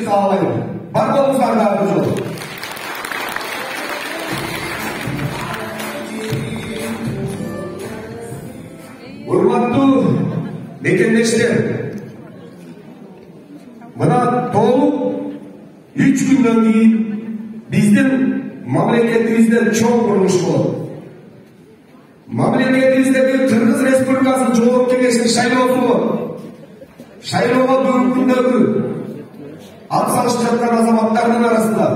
Sağlayın. Bakmamızdan yardımcı olun. Hurmatlı mekemdeşler, bana toğlu 3 günden keyin bizden mamleketimizde çok kuruluş oldu. Mamleketimizdeki Kırgız Respublikası'nın Çoğuluk Kengesinin şaylooga бүгүнкү күндөгү атсалышып жаткан азаматтардын арасында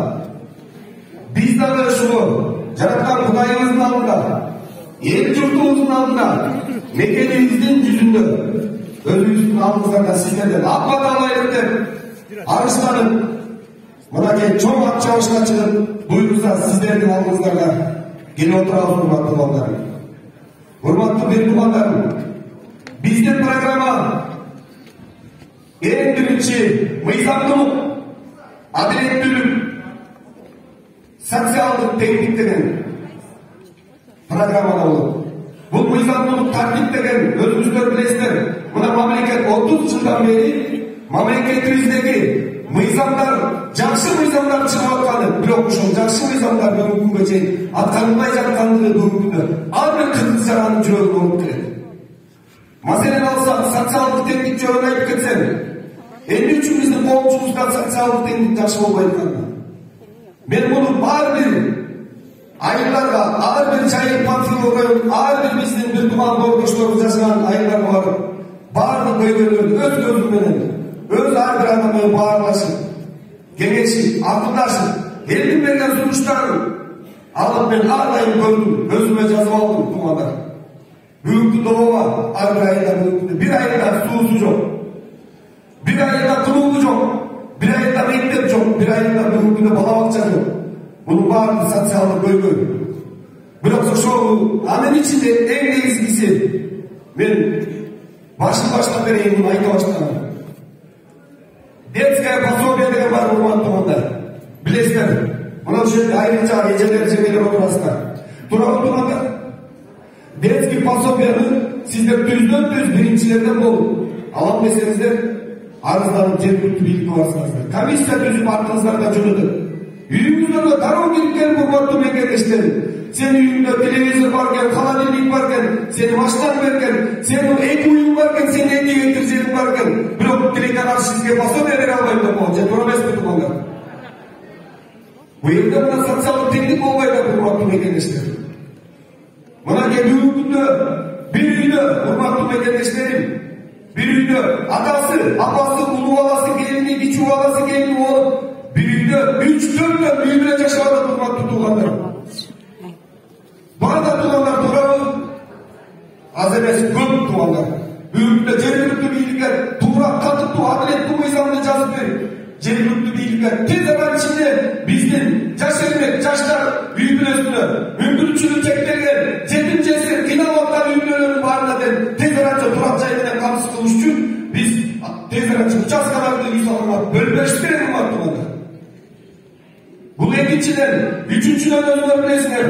биз дагы ушул жараткан Кудайыбыздын алдында, эл журтубуздун алдында, мекенибиздин жүзүндө өзүбүздүн алдыбыздарда сиздерден апат алайык деп арызданып, мынакей чоң ат чабышына чыгып, буйрса сиздердин алдыңыздарга келип отурабыз, урматтуу балдарым. Урматтуу бектугандарым, биздин программа en birinci mıyzamlılık, adaletlülük, sosyallık teknik degen programmada olur. Bu mıyzamlılık taktik degen özümüzдөр bilesizler. Buna mamleket 30 yıldan beri mamleketimizdeki mıyzamlar, jakşı mıyzamlar çıkıp atkanı, blok uşul, jakşı mıyzamlar бүгүнкү күнгө чейин atkanılmay жаткандыгы бүгүнкү күндө ар бир кыргыз жаранын жүрөгүнө болуп келет. Masalan alsak, sosyallık teknik жөнүндө айтып кетсем, эмне үчүн биздин коомчубузда социалдык теңдик жакшы болбой атканы? Мен муну ар бир айылдарга, ар бир жайыл панфиловго, ар бир биздин бир туман боордошторубуз жашаган айылдарга барып, баардык көйгөйлөрдү өз көзүм менен, өз ар бир адам менен баарлашып, кеңешип, акылдашып, элдин берген сунуштарын алып мен ар дайым көрдүм, өзүмө жазып алдым, тумандар. Бүгүнкү добова ар бир айылда, бир айылда суусу жок. Bir ayında kılığı yok, bir ayında mektep yok, bir ayında бүгүнкү bala bakça yok. Bunun bari sosyallık bölümü. Biloksa şu anın içinde en negizgisi, ben baştan beri bunu ayta başladım. Детская пособие деген бар, урматтуу балдар. Билесиздер, мына жерде айрыкча эжелер жеңелер отурасыздар. Туурабы балдар? Детский пособияны сиздер түздөн-түз биринчилерден болуп алам десеңиздер, арызданып жергиликтүү бийликке барсаңыздар, комиссия түзүп артыңыздарда жүрөтөт. Үйүңүздөргө дароо кирип келип, урматтуу мекендештер, сенин үйүңдө телевизор бар экен, холодильник бар экен, сенин машинаң бар экен, сенин 2 үйүң бар экен, сенин 2 гектар жериң бар экен, бирок тилекке каршы сизге пособие бере албайм деп коет, же туура эмеспи туугандар? Бул жерде мына социалдык теңдик болбой атат, урматтуу мекендештер. Мынакей бүгүнкү күндө бир үйдө, урматтуу мекендештерим, bir үйдө атасы, апасы, улуу баласы, келини, кичүү баласы, келини болуп, bir үйдө 3-4 үй менен жашап атат, урматтуу туугандар. Баада туугандар туурабы? Аз эмес, көп туугандар. Бүгүнкү жергиликтүү бийликке туура, катыктуу, адилеттүү мыйзамды жазып берип, жергиликтүү бийликке тез арада ичинде биздин жаш эрмек, жаштар үй бүлөсүнө, мүмкүнчүлүгү чектелген, жетим жесир, кыйналып аткан үй бүлөлөрдүн баарына тез арада турак жай менен камсыз кылыш үчүн биз тез арада участкаларды үй салууга бөлүп бериш керек, урматтуу балдар. Бул экинчиден, үчүнчүдөн өзүңөр билесиңер,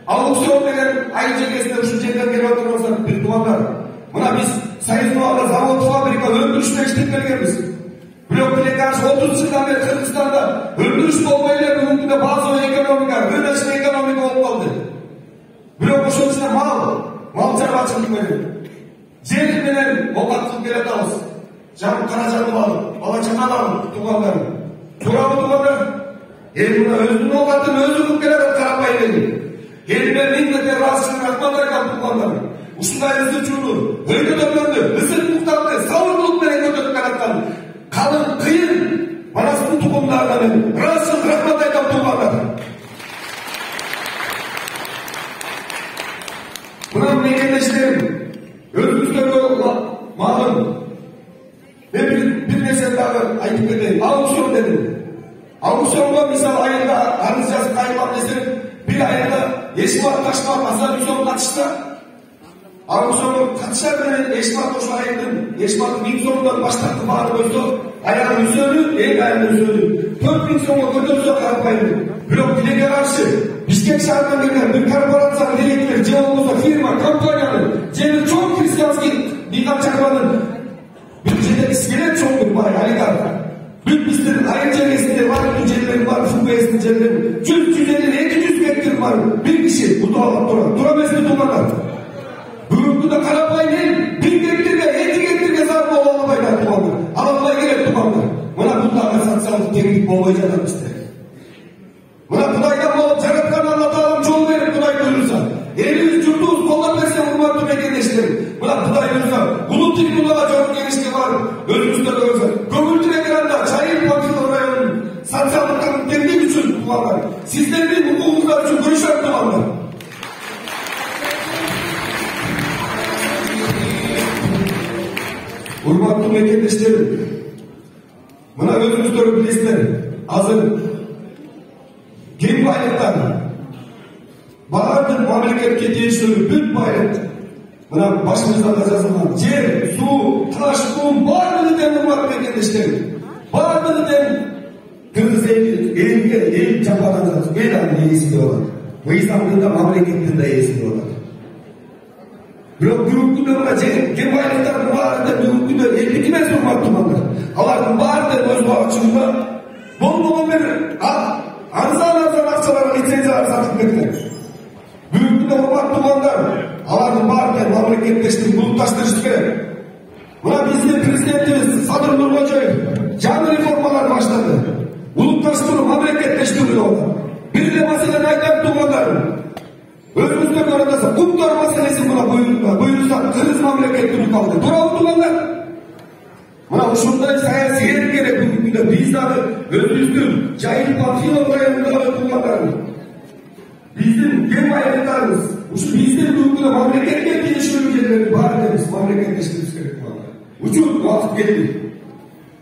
Алуксоо деген айыл жергесинде ушул жерден келип отургандар, бир туугандар. Мына биз Союзбалда завод, фабрика өндүрүштө иштеп келгенбиз. Бирок тилекке 30 жылдан бери Кыргызстанда өндүрүш болбой эле бүгүнкү күндө базовый экономика, рыночный экономика болуп калды. Бирок ошол ичинде мал чарбачылык менен, жер менен оокат кылып келе атабыз. Каражатты алып, бала чаканы алып, туугандарым. Туурабы туугандар? Мына өзүнүн оокатын өзү кылып келе атат, карабай эле. Элиме миңдете ыраазычылык рахмат айтам, туугандарым. Ушундай ысырчууну, өйгөтөмдөрдү, ысырчуулуктарды сабырдуулук менен көтөрүп келаткан калың кыйын Манастын тукумдарына мен ыраазычылык рахмат айтам, туугандар. Мына мекендештерим, өзүңүздөргө малым, мен бир нерсе дагы айтып кетейин. Аукцион дедим. Аукционго мисалы айылда арыз жазып кайрылам десем, bir ayda Eşmat Taşmat Hasan Hüsam katışta aukcionga katışar menен Eşmat ошо айылдын Eşmat'ın 1000 сомдон баштапкы баары койсо, аягы үсөлү, эң айылы үсөлү 4000 сомго көтөрсө карапайым. Бирок тилекке каршы Бишкек шаарынан келген бир корпорациянын директору же болбосо фирма, компаниянын же бир чоң христианский дыйкан чакырганын бир жетекчиси келет, чоң бир бай олигарх. Бүт биздин Bizim ayın ceresinde var, tücceleri var, fubayesinin cereleri. 100-150-200 hektar var. Bir kişi bu doğal duramaz mı dumanlar? Bugün de Karapay'ın 1000 hektarga, 50 hektarga zarba olamaydı dumanlar. Alamay gerek dumanlar. Buna bunlarla satsalık teknik olmayacak işte. Buna Kuday'dan olup Caratkan Allah'tan yol verip Kuday duyurursa. Elimiz yurduğuz koldan verse vurmaktı mekenleştirin. Buna Kuday duyurursa. Bunun tip bunlara çok genişliği var. Özümüzde duyurursa. Gömültüne girende Çayır Partili Rayon'un satsalıkların kendi için kullanlar. Sizlerin hukukunuzlar için görüşler kullanlar. Hurmatlı mekenleştirin. Buna özümüzde bilesizler. Hazır. Kim bayraklar? Bağırdır memleketke değiştirir, bütün bayrak. Buna başımızda da yazılan yer, su, taş, kum, bağırdır den hurmatlı mekenleştirin. Bağırdır den Kırgız el çapadan el anı iyisi diyorlar. Bu İslam'ın memleketin de iyisi diyorlar. Büyük günde buna kim bayraklar bağırdır, büyük günde el bitmez hurmatlı manlar. Allah'ın bağırdır öz bağırçında bol verir. Arzan aksaların lisenziyalar satılmakta. Büyük günde hurmatlı manlar. Allah'ın bağırdır, memleketleştirin, bulutlaştırışı gerek. Buna bizde prezidentimiz Sadır Nurbaşoyev canlı reformalar başladı. Bulutlaştırıyor, memleketleştiriyorlar. Bir de mesele aydan tuğmalar. Önümüzde gördüğünde kumlar meselesi buna buyurursa Kırgız memleketini kaldı. Duralı tuğmalar. Buna şunday sayası yer gerek bugün de biz de özümüzdür. Cahil Partili Rayon'da tuğmalar. Bizim gen bayraklarımız. Bizde bugün de memleketler değişiyor ülkeleri var deriz. Memleketleştiririz gerek tuğmalar. Uçuk vakit geldi.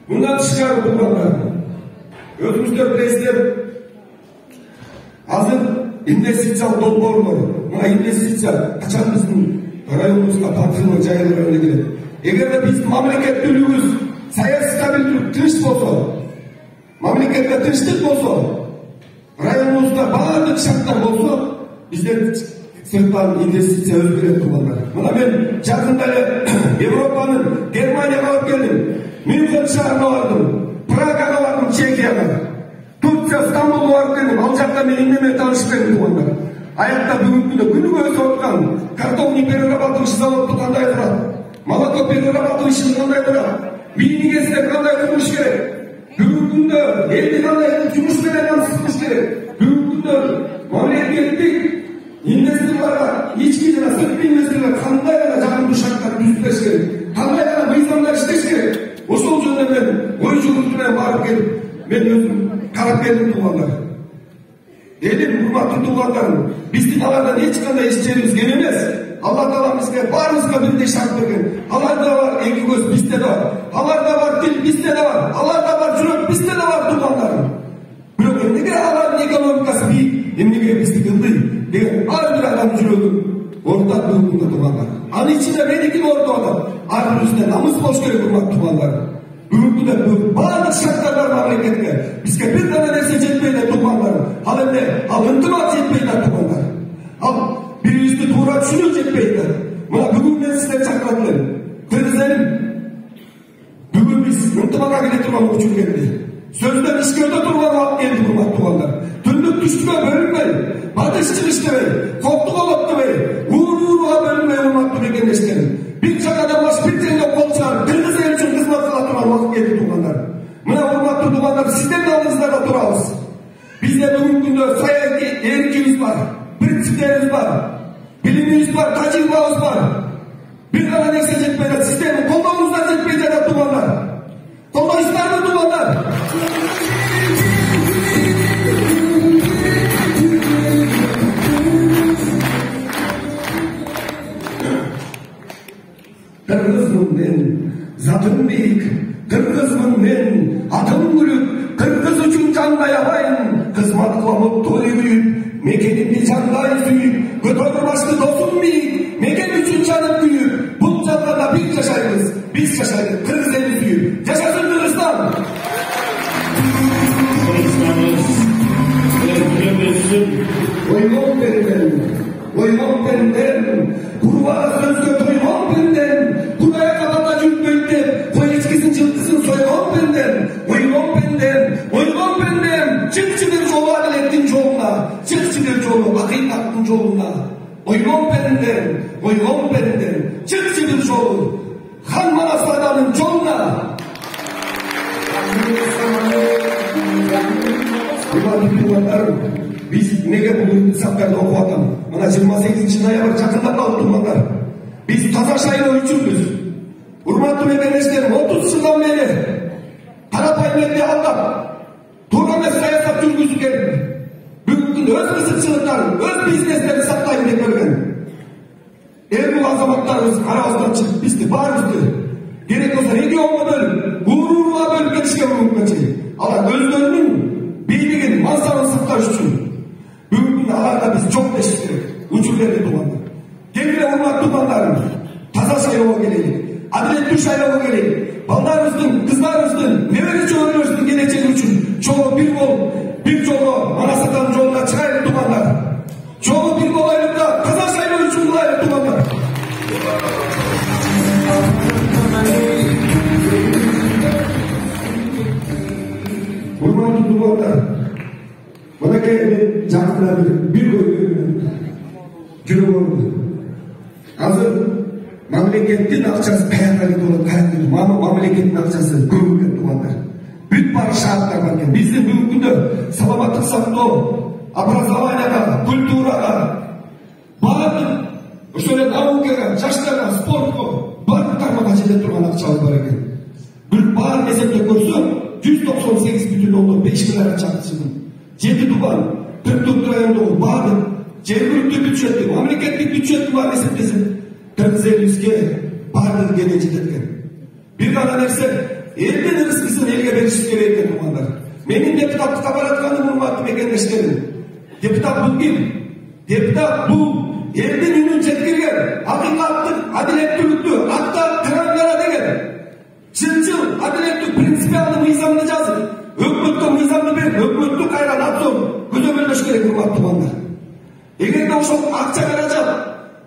Bundan çıkar tuğmalar. Özümüzde prezident hazır investitsiyon dolborları. Buna investitsiyon kaçan bizim rayonumuzga partili jaylarga keladi. Eğer biz memleketimiz siyasi stabillik tinch bolsa, memlekette tinchlik bolsa, rayonumuzda ba'zi şartlar bolsa, bizden sırttan investitsiya özgürlük tuğmalar. Buna ben yakında Avrupa'nın Germaniyaga olib geldim. München şahrına vardım. Praga'ga vardım, Çekya'ga. Türkçe İstanbul'a vardım. Alçakta benimle tanışıp verdim tuğmalar. Ayakta bugün günü göğüs otkan. Kartofni перерабатывающий завод qanday turadi? Молоко перерабатывающий qanday turadi? Mini gezler qanday qurilish kerak? Bugungi kunda elni qanday yumush bilan sıkmış kerak? Bugungi kunda mamlakatlik investorlarga ichki va sirtqi investorlar qanday jahon shartlar tuzlash kerak? Qanday mezonlar ishlash kerak? O'sha joyda men o'y yuritidan borib kelib, men o'zim qarab keldim tuğmalar. Elim hurmatlı tuğanlarım, bizim alardan hiç kanda işçilerimiz gelmez. Allah Teala bizge barımızga birde şart vergen. Alarda var iki göz, bizde de var. Alarda var dil, bizde de var. Alarda var yürek, bizde de var tuğanlarım. Böyle nege aların ekonomikası büyük, nege bizde kıldı. Nege ar bir adam yüreği orta durumunda tuğanlar. Anı içinde medikin orta adam. Ar üstüne namus boş gerek hurmatlı tuğanlarım. Bugün de bazı şartlar var memlekette. Bizge bir tane nerse jetmeyler tuğanlarım. Al ıntımat jetmeyler tuğanlarım. Al bir üstü tuğra düşünür jetmeyler. Buna bugün ben sizler çakradılar. Kırgızlarım, bugün biz ıntımata gele turmak için geldi. Sözden işkörde turmak alıp geldi hurmatlı tuğanlar. Tündük düştüme bölünmeyin. Batış çıkıştı verin. Korktuk olup verin. Uğruğa bölünmeyin hurmatlı mekenleştirin. Bir çakada baş bir tane kolçar. Kırgız el için kızmak kılatılan vakit geldi tuğanlar. Buna hurmatlı tuğanlar sizden de alınızlarda durağız. Bizde bugün günde sayı erkeğimiz var. Prensiplerimiz var. Bilimimiz var. Tecrübemiz var. Bir kadar neyse jetmeyler. Sizden kollarınızdan jetmeyler tuğanlar. Kollar ister mi tuğanlar? Kırgızmın ben, zatım büyük. Kırgızmın ben, adım gülük. Kırgız üçün canda yabayın. Kızmat kılamıp toyu büyük. Mekenimde canday süyük. Götörü başlı dostum büyük. Meken üçün canım büyük. Bu canda biz yaşayırız. Biz yaşayırız. Kırgız elimiz büyük. Yaşasın Kırgızstan. Oymam benden. Oymam benden. Kurbağa sözgü toymam benden. Kuraya kapata yük böldüm. Koy içkisin çıktısın soymam benden. Oymam benden. çıkçı bir жолу adaletin жолуна, çıkçı bir жолу hakikatin жолуна. Oygon benden, çıkçı bir жолу Хан Манас Аданын жолуна. Biz nege bu hesaplarda okualım? Mana 28 noyabr жақындап қалып тұрмандар. Biz таза шайлоо үчүнбүз. Урматтуу мекендештер, 30 жылдан бeri карапайым элди алдап, туура эмес саясат жүргүзүп бүгүнкү күндө өз кызыкчылыктарын, өз бизнестерин сактайм деп келген. Бул азаматтарыбыз арабыздан чыгып бизди баарыбызды керек болсо регионго бөлүп, урууга бөлүп кетишке мүмкүн. Алар өздөрүнүн бийлигин, мансабын сакташ үчүн бүгүнкү күндө аларга биз жок дешиш керек. Учурлерди туугандар. Келгиле урматтуу туугандарым, таза шайлоого келели, адилеттүү шайлоого келели. Балдарыбыздын, кыздарыбыздын, небере чөбөрөбүздүн келечеги үчүн чогуу бир болуп, бир жолго Манас Атанын жолуна чыгайлы туугандар. Чогуу бир болайлы да таза шайлоо үчүн кылайлы туугандар. Урматтуу туугандар, мынакей жакында бир жүрөгүм. Азыр мамлекеттин акчасы каякка кетип атат, каякка кетип. Мамлекеттин акчасы көбүрөөк туугандар. Бүт бар шарттар бар экен. Биздин бүгүнкү күндө саламаттык сактоо, образованияга, культурага, баардык ошол эле наукага, жаштарга, спортко баардык тармакка жетип турган акчабыз бар экен. Бир баарын эсептеп көрсөк, 198,5 миллиард чакчыгын 7 тубан, 44 райондогу баардык жергиликтүү бюджеттин, мамлекеттик бюджеттин баарын эсептесек, 450ге баардыгы келе жетет экен. Бир гана нерсе, элдин рызкысын элге бериш керек экен туугандар. Менин депутаттыкка баратканым урматтуу мекендештерим. Депутат бул ким? Депутат бул элдин үнүн жеткирген, акыйкаттык, адилеттүүлүктү, атта тыраңгара деген, чынчыл, адилеттүү, принципиалдуу мыйзамды жазып, өкмөткө мыйзамды берип, өкмөттү кайра надзор көзөмөлдөш керек урматтуу туугандар. Эгерде ошол акча каражат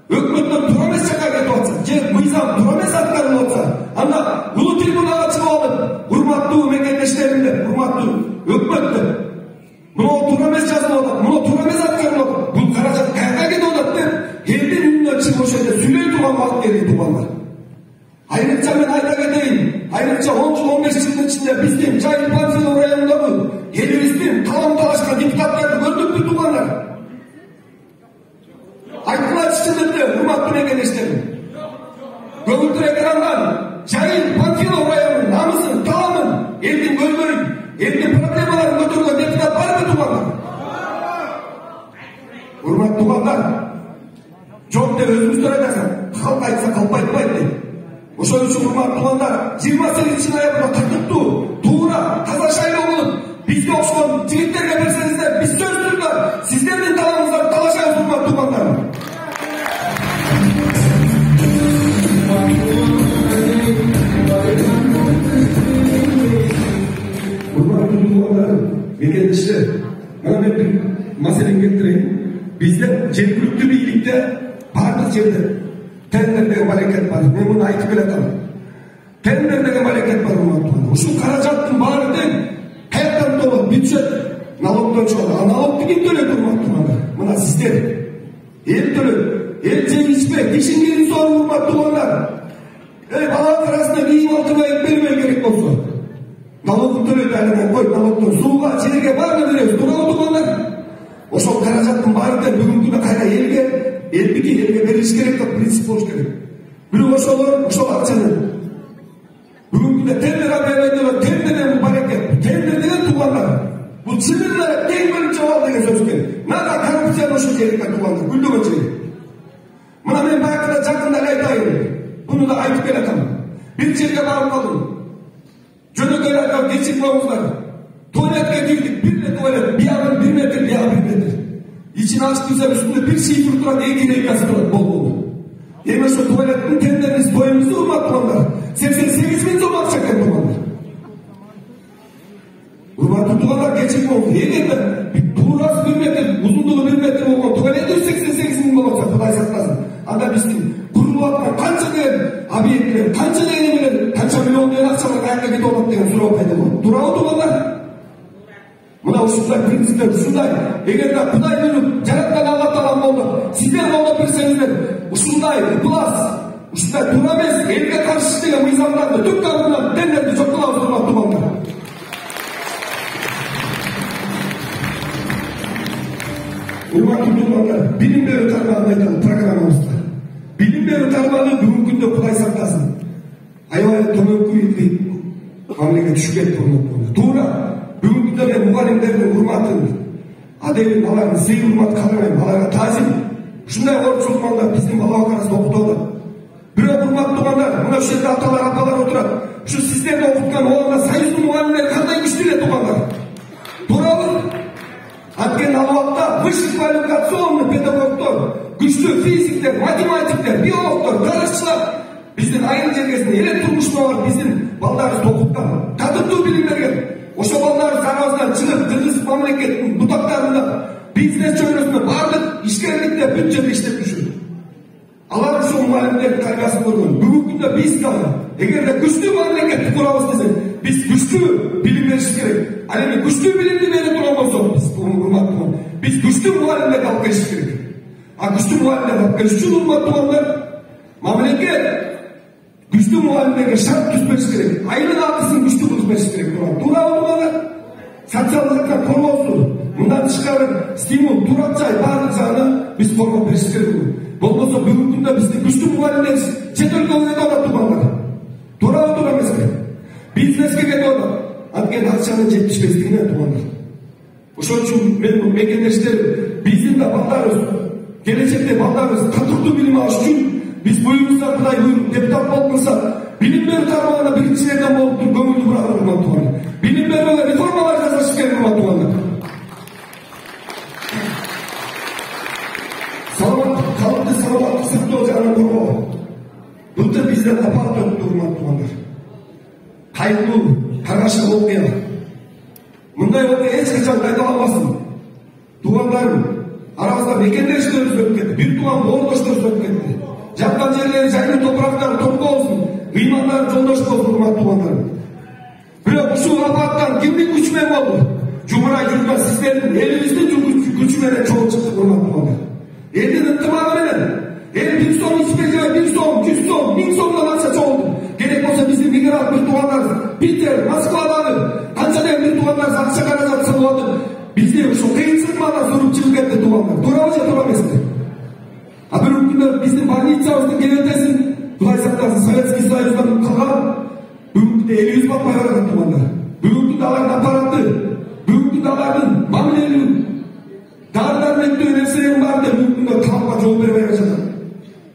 өкмөттөн туура эмес жакка кетип атса, же мыйзам туура эмес аткарылып атса, анда улуу трибунага чыгып алып, урматтуу мекендештерим деп, урматтуу өкмөт деп, мынау туура эмес жазылып атат, мынау туура эмес аткарылып атат, бул каражат каяка кетип атат деп, элдин үнүнөн чыгып ошол жерде сүйлөй турган убакыт келди туугандар. Айрыкча мен айта кетейин, айрыкча 10 жыл 15 жылдын ичинде биздин Жайыл Панфилов районундагы элибиздин талам талашкан депутаттарды көрдүкпү туугандар. Айтылат чындыкты, урматтуу мекендештерим. Көгүлтүр экрандан Жайыл Панфилов районунун намысын, таламын, элдин көйгөйүн, элдин проблемаларын көтөргөн депутат барбы туугандар? Урматтуу туугандар, жок деп өзүбүздөр айтасак, халк айтса калп айтпайт дейт. Ошол үчүн урматтуу туугандар, 28 ноябрда тартыптуу, туура, таза шайлоо болуп, бизге окшогон жигиттерге берсеңиздер, биз сөз түрдө сиздердин талабыңыздарды талашабыз урматтуу туугандар. Урматтуу туугандарым, мекендештер, мына мен бир маселени келтирейин. Бизде жергиликтүү бийликте бардык жерде тендер деген аракет бар. Мен муну айтып келатам. Тендер деген аракет бар урматтуу. Ушул каражаттын баары тең каяктан толот? Бюджет налогдон чыгат. А налогду ким төлөйт урматтуу? Мына сиздер. Эл төлөйт. Эл жеп ичпей, тишин кирин соор урматтуу туугандар. Баланын арасында кийим алтыбай бербей керек болсо. Налогун төлөйт айынан кой, налогдон сууга, жерге баарын беребиз. Туурабы туугандар? Ошол каражаттын баары тең бүгүнкү күндө кайра элге бериш керек деп принцип болуш керек. Бирок ошол акчаны бүгүнкү күндө тендер бербейдилер, тендер деген баракет, тендер деген туугандар. Бул чындыгында тең бөлүп жабал деген сөз экен. Нага коррупцияны ошол жерге туугандар, гүлдөгөн жери. Мына мен баягыда жакында эле айтайын. Буну да айтып келатам. Бир жерге барып калдым. Жөнөкөй айткан кечирип коюңуздар. Туалетке кирдик, бир туалет, биягы 1 метр, биягы 1 метр. İçini açıp bize üstünde bir şey durduran eğitimleri bol bol. Yemin şu tuvaletin tenderiniz boyumuzu urmattırmanlar. 88.000 zor atacaklar durmanlar. Urmattı tuvalar geçip oldu. Eğer tuğrası 1 metre, uzunluğu 1 metre oldu. Tuvaleti 88.000 olacak. Kuday saklasın. Anda bizim kurulu atma kança diyen abiyetler, kança diyenler, kança milyon diyen akşamlar kayakta git olup diyen sürü olmaydı bu. Durağı tuvalar. Buna ушундай принциптер, ушундай эгерде Кудай бүлүп жараткан Алла Таалам болду, сиздер колдоп берсеңиздер, ушундай ыкылас, ушундай туура эмес элге каршы деген мыйзамдарды түп табынан тендерди жок кылабыз, урматтуу балдар. Урматтуу балдар, билим берүү тармагын айталы программабызда. Билим берүү тармагы бүгүнкү күндө Кудай сактасын аябай төмөнкү мамлекетке түшүп кетти. Туура бүгүнкү күндө мен мугалимдердин урматын, адебин, алардын сый урмат калдырбайм, аларга таазим. Ушундай орчулук балдар биздин бала арасында окутулат. Бирок урматтуу балдар, мына ушул жерде аталар, апалар отурат. Ушу сиздерди окуткан оонда союздун мугалимдери кандай күчтүү эле туугандар. Туурабы? Анткени ал убакта высшеквалификационный педагогдор, күчтүү физиктер, математиктер, биологдор, тарыхчылар биздин айыл жергесинде эле турмушуна барып биздин балдарыбызды окуткан, татыктуу билим берген. Ошо балдарыбыз арабыздан чыгып кыргыз мамлекетинин бутактарында, бизнес чөйрөсүндө бардык ишкерликте бүт жерде иштеп жүрүшөт. Алар ошол мугалимдердин тарбиясын көргөн. Бүгүнкү күндө биз дагы эгерде күчтүү мамлекетти курабыз десек, биз күчтүү билим беришибиз керек. Ал эми күчтүү билимди бере турган болсок, биз күчтүү мугалимдерди алып келишибиз керек. А күчтүү мугалимдерди алып келиш үчүн урматтуу балдар, мамлекет күчтүү мугалимдерге шарт түзбөш керек. Айлык акысын күчтүү кылып бериш керек. Туурабы балдар? Социалдык коргоосу, мындан тышкары стимул, турак жай баардык жагын биз коргоп бериш керек. Болбосо бүгүнкү күндө биздин күчтүү мугалимдер чет өлкөгө кетип атат туугандар. Туурабы, туура эмеспи? Бизнеске кетип атат. Анткени акчанын жетишпестигинен туугандар. Ошон үчүн мен мекендештерим, биздин да балдарыбыз, келечекте балдарыбыз татыктуу билим алыш үчүн биз буюрса, Кудай буйруп депутат болуп калса, билим берүү тармагына биринчилерден болуп туруп көңүлдү бураган туугандар. Билим берүүгө реформалар жасаш керек туугандар. Халыкты саламаттык сактоо жагынан коргоо. Былтыр бизде апат өттү, урматтуу туугандар. Кайгылуу, каргашкы окуя. Мындай окуя эч качан кайталанбасын. Туугандарым, арабызда мекендештерибиз өтүп кетти, бир тууган боордошторубуз өтүп кетти. Жаккан жерлери жайылуу топурактары топ болсун, ыймандары жолдош болсун, урматтуу туугандарым. Бирок ушул апаттан кимдин күчү менен болду? Жумурай жүргөн сиздердин элибиздин күчү менен чогуу чыкты, урматтуу туугандар. Элдин ынтымагы менен, эл 1 сом ичпеге 1 сом, 100 сом, 1000 сомдон акча чогулду. Керек болсо биздин мигрант бир туугандарыбыз Питер, Москвадагы канчадан бир туугандарыбыз акча каражат салып атып, бизди ушул кыйынчылыктардан суруп чыгып кетти туугандар. Туурабы же туура эмеспи? А бүгүнкү күндө биздин больницабыздын кебетесин Кудай сактасын, Советский Союздан калган бүгүнкү күндө элибиз батпай барат туугандар. Бүгүнкү күндө алардын аппараты, бүгүнкү күндө алардын мамилелүү дары-дармектүү нерселерин баары бүгүнкү күндө талапка жооп бербей жатат.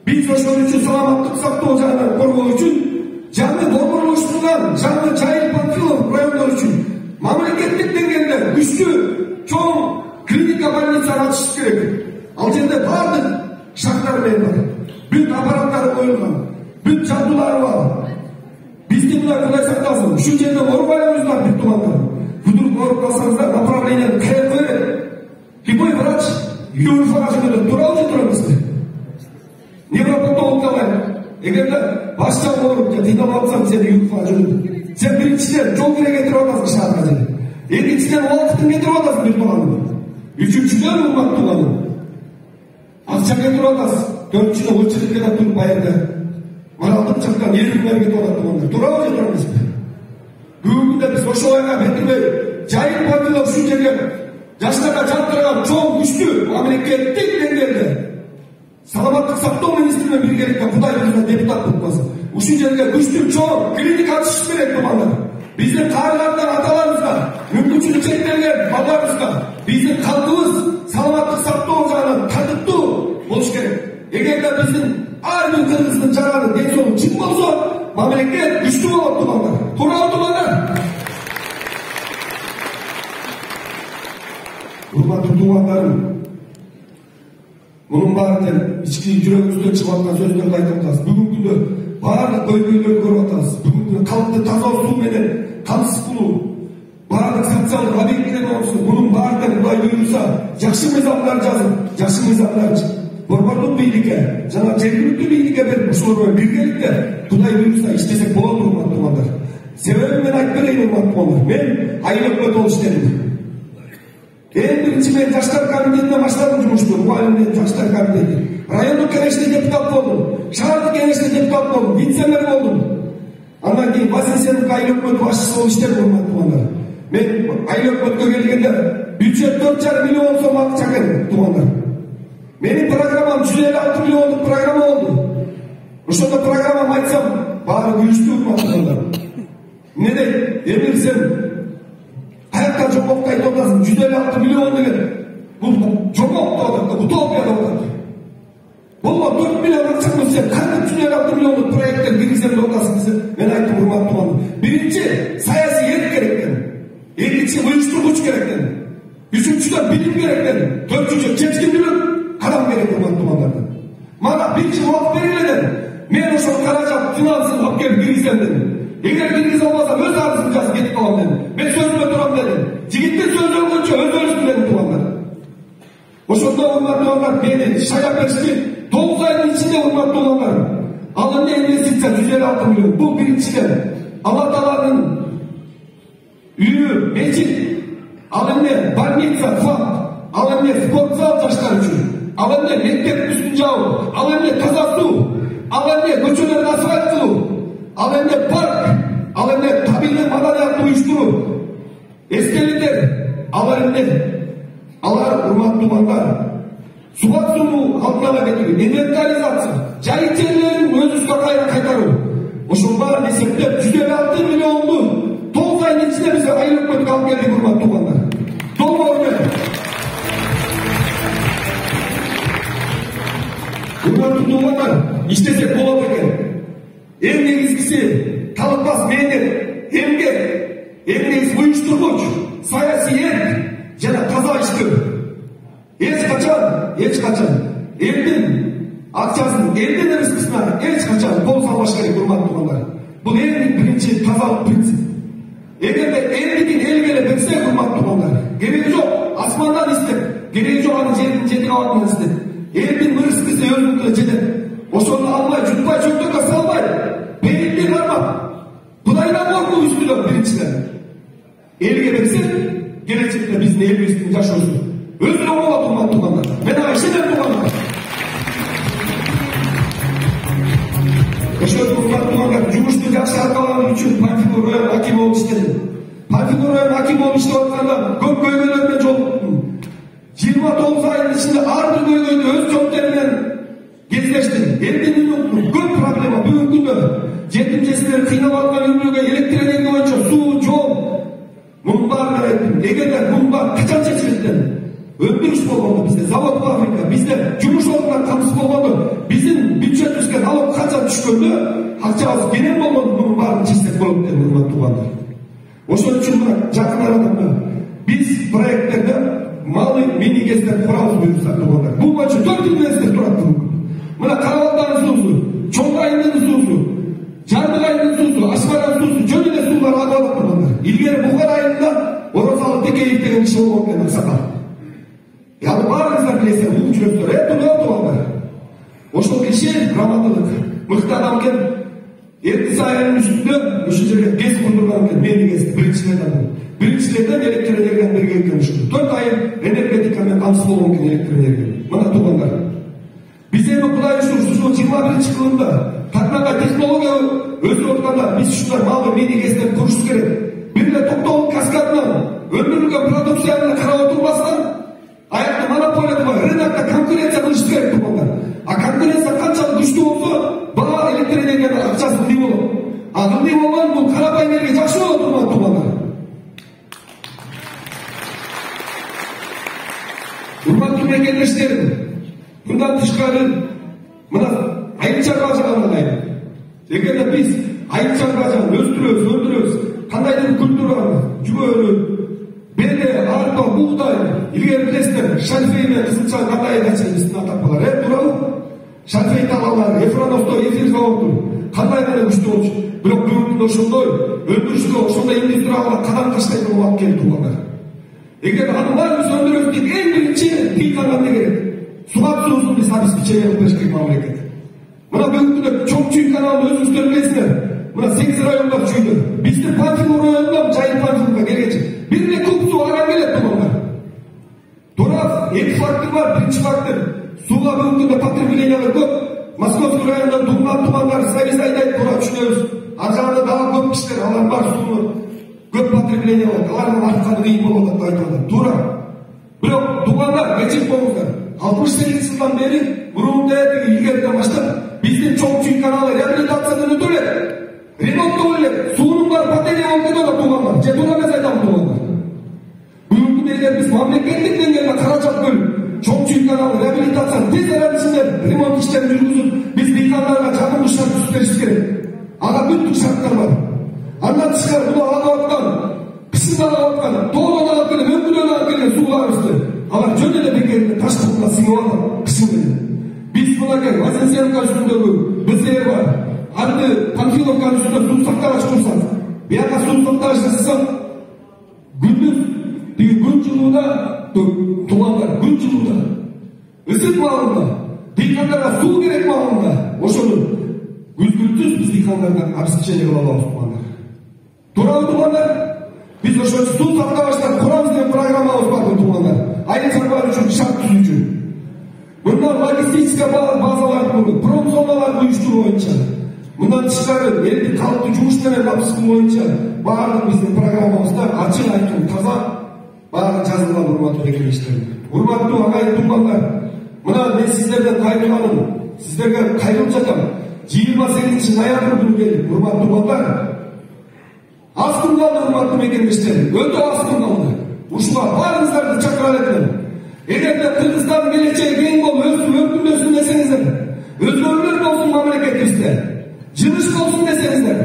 Биз ошон үчүн саламаттык сактоо жагынан коргоо үчүн жаңы борборлоштурулган, жаңы Жайыл, Панфилов райондор үчүн мамлекеттик деңгээлде күчтүү чоң клиника больницаны ачыш керек. Ал жерде баардык шарттар менен бар. Бүт аппараттары коюлган, бүт жабдуулары бар. Бизди Кудай сактасын. Ушул жерде оорубайбыз бар, бүт туугандар. Кудуруп ооруп калсаңыздар, направлениени кайерге берет? Любой врач юрфага жөнөтөт. Туурабы же туура эмеспи? Невропатолог алайын. Эгерде баш жабы ооруп же тыйналып атсаң, сени юрфага жөнөтөт. Сен биринчиден жол кире кетирип атасың шаарга же. Экинчиден убакытын кетирип атасың бир тууганым. Үчүнчүдөн урматтуу тууганым, акча кетирип атасың. Төртүнчүдөн очередке туруп баягы моралдык жактан элдин кетип атат туугандар. Туурабы же туура эмеспи? Бүгүнкү күндө биз ошол айга бетирбей, Жайыл, Панфилов ушул жерге жаштарга жалтырган чоң күчтүү мамлекеттик деңгээлде саламаттык сактоо министринин биргеликте Кудай буйруса депутат болуп калсын. Ушул жерге күчтүү чоң клиника ачыш керек туугандар. Биздин каарылардан аталарыбызга, мүмкүнчүлүгү чектелген балдарыбызга, биздин калкыбыз саламаттык сактоо жагынан татыктуу болуш керек. Эгерде биздин ар бир кыргыздын жараны ден соолугу чың болсо, мамлекет күчтүү болот туугандар. Туурабы туугандар? Урматтуу туугандарым, мунун баары ички жүрөгүбүздөн чыгып аткан сөздөрдү айтып атабыз. Бүгүнкү күндө баардык көйгөйлөрдү көрүп атабыз. Бүгүнкү күндө калкты таза суу менен камсыз кылуу, баардык социалдык объектилер болсун, мунун баардыгын Кудай буйруса, жакшы мыйзамдар жазып, жакшы мыйзамдар борборлук бийликке, жана жергиликтүү бийликке берип, ушулар менен биргеликте Кудай буйруса иштесек болот, урматтуу туугандар. Себебин мен айтып берейин, урматтуу туугандар. Мен айыл өкмөт болуп иштедим. En birinci ben Жаштар комитетine başladım жұмысты. Muhallimden Жаштар комитеті. Rayonduk kenеште депутат болдum. Шаардык kenеште депутат болдum. Вице-мэр болдum. Андан кейін Василисенов айыл өкмөтү башчысы болуп иштедим, урматтуу туугандар. Мен айыл өкмөткө келгенде бюджет 4,5 миллион сом акча экен, туугандар. Менин программам 156 миллиондук программа болду. Ошондо программамды айтсам, баары күлүштү, урматтуу туугандар. Эмне дейт? Эмир сен каякта жомокто айтып атасың, 156 миллион деген. Бул жомок деп атат, утопия деп атат. Болма 4 миллион акча көрсөң, кантип 156 миллиондук проекттен киргизем деп атасың десе, мен айттым, урматтуу туугандар. Биринчи саясий эрк керек экен. Экинчи уюштургуч керек экен. Үчүнчүдөн билим керек экен. Төртүнчү чечкиндүүлүк кадам керек, урматтуу туугандар. Мана бир жыл убакыт берилген. Мен ошол каражат финансын алып келип киргизем дедим. Эгер киргизе албасам өз арызымды жазып кетип калам дедим. Мен сөзүмө турам дедим. Жигиттин сөзү өлгөнчө өз өлсүн дедим, туугандар. Ошондо урматтуу туугандар, мени шайлап беришти. 9 айдын ичинде, урматтуу туугандар, ал эмне инвестиция 156 миллион. Бул биринчиден Алла Тааланын үйү, мечит, ал эмне больница, фонд, ал эмне спорт зал жаштар үчүн, ал эмне мектеп үстүн жабуу, ал эмне таза суу, ал эмне көчөлөрдү асфальт кылуу, ал эмне парк, ал эмне табигый маданияттуу уюштуруу, эскелетер, алар эмне? Алар, урматтуу туугандар, суга сууну алдын ала кетирүү, инвентаризация, жайык жерлерин өзүбүзгө кайра кайтаруу. Ошол баарын эсептеп 156 миллионду 9 айдын ичинде биз айыл өкмөткө алып келдик, урматтуу туугандар. Долбоор менен. Урматтуу туугандар, иштесек болот экен. Эң негизгиси талыкпас мээнет, эмгек, эң негизи уюштургуч, саясий эрк жана таза иштөө. Эч качан элдин акчасын, элдин рызкысына эч качан кол салбаш керек, урматтуу туугандар. Бул эң биринчи тазалык принцип. Эгерде элдикин элге эле берсек, урматтуу туугандар, кереги жок асмандан истеп, кереги жок анын жердин жети кабатынан истеп. Элдин рызкысы өзүнүкүнө жетет. Ошону алмай, жутпай, чөйтөккө салбай, бейилдей бармак, Кудайдан коркуу үстүнөн биринчиден. Элге берсек, келечекте биздин элибиздин жашоосу өзүнө болот, урматтуу туугандар. Мен ага ишенем, туугандар. Ошол урматтуу туугандар, жумушту жакшы аткарган үчүн Панфилов район акими болуп иштедим. Панфилов район акими болуп иштеп атканда көп көйгөйлөр менен жолуктум. 29 айдын ичинде ар бир көйгөйдү өз жоопкери менен кездештим. Элдин үнү көп проблема. Бүгүнкү күндө жетим-жесирлер кыйналып аткан үйлөргө электр энергия боюнча суу, жол, мунун баарын айттым. Эгерде мунун баары качан чечилет? Өндүрүш болгондо бизде, завод фабрика, бизде жумуш ордунан камсыз болгондо, биздин бюджетибизге налог канча түшкөндө, акчабыз кенен болгондо мунун баарын чечсек болот дедим, урматтуу туугандар. Ошон үчүн мына жакын арада биз проекттерде малый мини гэстер курабыз, буюрса, туугандар. Бул боюнча 4 инвестор турат бүгүн. Мына Карабалдагы суусу, Чоң айылдын суусу, Жардык айылдын суусу, Ашмаран суусу, жөн эле суулар агып атат, туугандар. Илгери Булгар айылында Орозалы Текеев деген киши болгон экен, аксакал. Яны баарыңыздар билесиздер, угуп жүрөсүздөр, туугандар. Ошол киши грамоталык, мыкты адам экен. Эртис айылынын үстүндө ошол жерге ГЭС курдурган экен, мени ГЭС биринчилерден электр энергияны берген экен ушул. 4 айыл энергетика менен камсыз болгон экен электр энергия. Мына туугандар. Биз эми Кудай ушул 21-жылында такмага технология өсүп атканда биз ушулар малды мени ГЭСтерди курушубуз керек. Бир эле токтогул каскадынан өндүрүлгөн продукцияны карап отурбастан аякта монополия бар, рынокта конкуренция кылыш керек, туугандар. А конкуренция канчалык күчтүү болсо, баа электр энергиянын акчасы ылдый болот. А ылдый болгон бул карапай энергия жакшы болот, туугандар. Урматтуу мекендештерим, мындан тышкары мына айыл чарбачылыгына кайры. Эгерде биз айыл чарбачылыгын өндүрөбүз, кандайдыр культураны, жүгөрү, беле, арпа, бугдай, илгери билесиздер, шальфей менен кызылча кандай начальниктин атакпалары, туурабы? Шальфей талалары, Эфроновдо эфир заводу кандай эле күчтүү болчу. Бирок бүгүнкү ошондой өндүрүшкө, ошондой индустрияга кадам таштайдыган убакыт келди, туугандар. Эгер анын баарын биз өндүрөбүз деп эң биринчи тыйылган эмне керек? Суга суусун биз обеспечение кылып бериш керек мамлекет. Мына бүгүнкү күндө Чоң Чүй каналын өзүңүздөр билесиздер. Мына 8 райондор чүйдү. Биздин Панфилов районунан Жайык Панфиловго келгенче бир эле куб суу арам келет, туугандар. Эки фактор бар. Биринчи фактор сууга бүгүнкү күндө потреблениялар көп. Московский районунда тумандар Сабиз айдайт, туура түшүнөбүз. Ар жагында дагы көп кишилер алар бар сууну көп потреблениялар. Алардын артканы кыйын болуп атат айтып атат. Туура. Бирок туугандар, кечирип коюңуздар. 68 жылдан бери мурунда илгериден баштап биздин Чоң-Чуй каналы реабилитациядан өтүп элек. Ремонттолуп элек. Суунун бар батарея болуп кетип атат туугандар. Же туура эмес айтам туугандар. Бүгүнкү эгер биз мамлекеттик деңгээлде каражат бөлүп Чоң-Чуй каналы реабилитацияны тез арада ичинде ремонт иштерин жүргүзүп, биз дыйкандарга жагымдуу шарт түзүп бериш керек. Ага бүттүк шарттар бар. Андан тышкары буну алып аткан, кышында алып аткан, тоодон алып келген, өңкүдөн алып келген сууларыбызды алар жөн эле бекеринде таш кутуна сиңип алат кышын менен. Биз мынакей Вознесенка үстүндөгү БЗР бар. Арды Панфиловка үстүндө суу сактагыч курсак, бияка суу сактагыч жасасак, күндүз күн жылууда тумандар, күн жылууда ысык маалында, дыйкандарга суу керек маалында, ошону күзгүлтүз биз дыйкандарга обеспечение кыла алабыз тумандар. Туурабы тумандар? Биз ошо суу сактагычтар курабыз деген программабыз бар тумандар. Айыл чарбалар үчүн шарт түзүүчү. Мындан логистический базаларды курдук, промзоналарды уюштуруу боюнча. Мындан тышкары элди калыптуу жууш менен капсыздоо боюнча баардык биздин программабызда ачык айткан таза баары жазылган урматтуу бекемиштер. Урматтуу агайын тумандар, мына мен сиздерден кайрылганым, сиздерге кайрылып жатам. 28 ноябрь күнү келип, урматтуу тумандар, аз күн калды урматтуу бекемиштер, өтө аз күн калды. Ушуга баарыңыздарды чакыра элем. Эгерде Кыргызстандын келечеги кең болуп өркүндөсүн десеңиздер, өзгөрүүлөр болсун мамлекетибизде, жыныш болсун десеңиздер,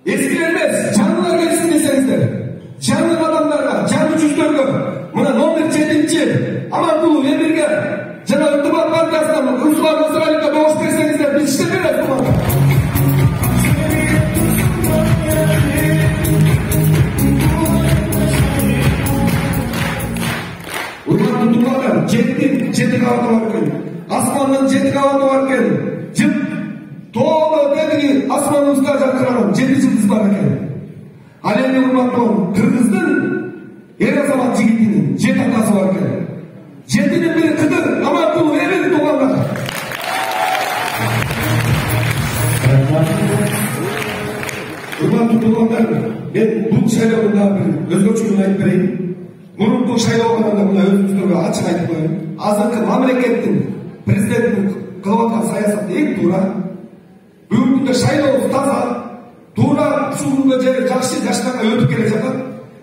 эскилер эмес, жаңылар келсин десеңиздер, жаңы адамдарга, жаңы жүздөргө, мына номер 7-чи Аманкулов Эмирге жана Ынтымак партиясынан Руслан Насыралиевге добуш берсеңиздер, биз иштеп беребиз. Урматтуу тумандар, жети кабаты бар экен. Асмандын 7 кабаты бар экен. Жып тооло дедиги асманыбызга жаркыраган 7 жылдыз бар экен. Ал эми урматтуу Кыргыздын эр азамат жигитинин 7 атасы бар экен. 7-нин бири Кыдыр Аманкулов Эмир туугандар. Урматтуу туугандар, мен бул шайлоодо бир өзгөчөлүгүн айтып берейин. Мурунку шайлоого мына өзүңүздөргө ачык айтып коеюн. Азыркы мамлекеттин президенттин кылып аткан саясаты эң туура. Бүгүнкү күндө шайлообуз таза, туура ушул күнгө жери жакшы жаштарга өтүп келе жатат.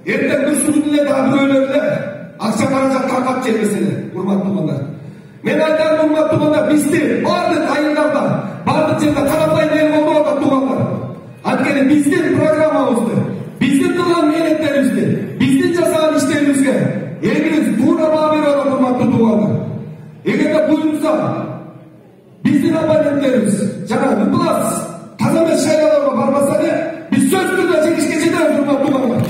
Эртең бүрсүгүн эле дагы бирөөлөр эле акча каражат таркап жер маселе, урматтуу тумандар. Мен айтам, урматтуу тумандар, бизди бардык айылдарда, бардык жерде карапайым эл болуп атат туугандар. Анткени биздин программабызды, биздин кылган мээнеттерибизди, биздин жасаган иштерибизге элибиз туура баа берип атат урматтуу туугандар. Эгерде буюрса биздин оппоненттерибиз жана ыкылас таза эмес шайлоолорго барбаса эле биз сөзсүз түрдө жеңишке жетебиз урматтуу туугандар.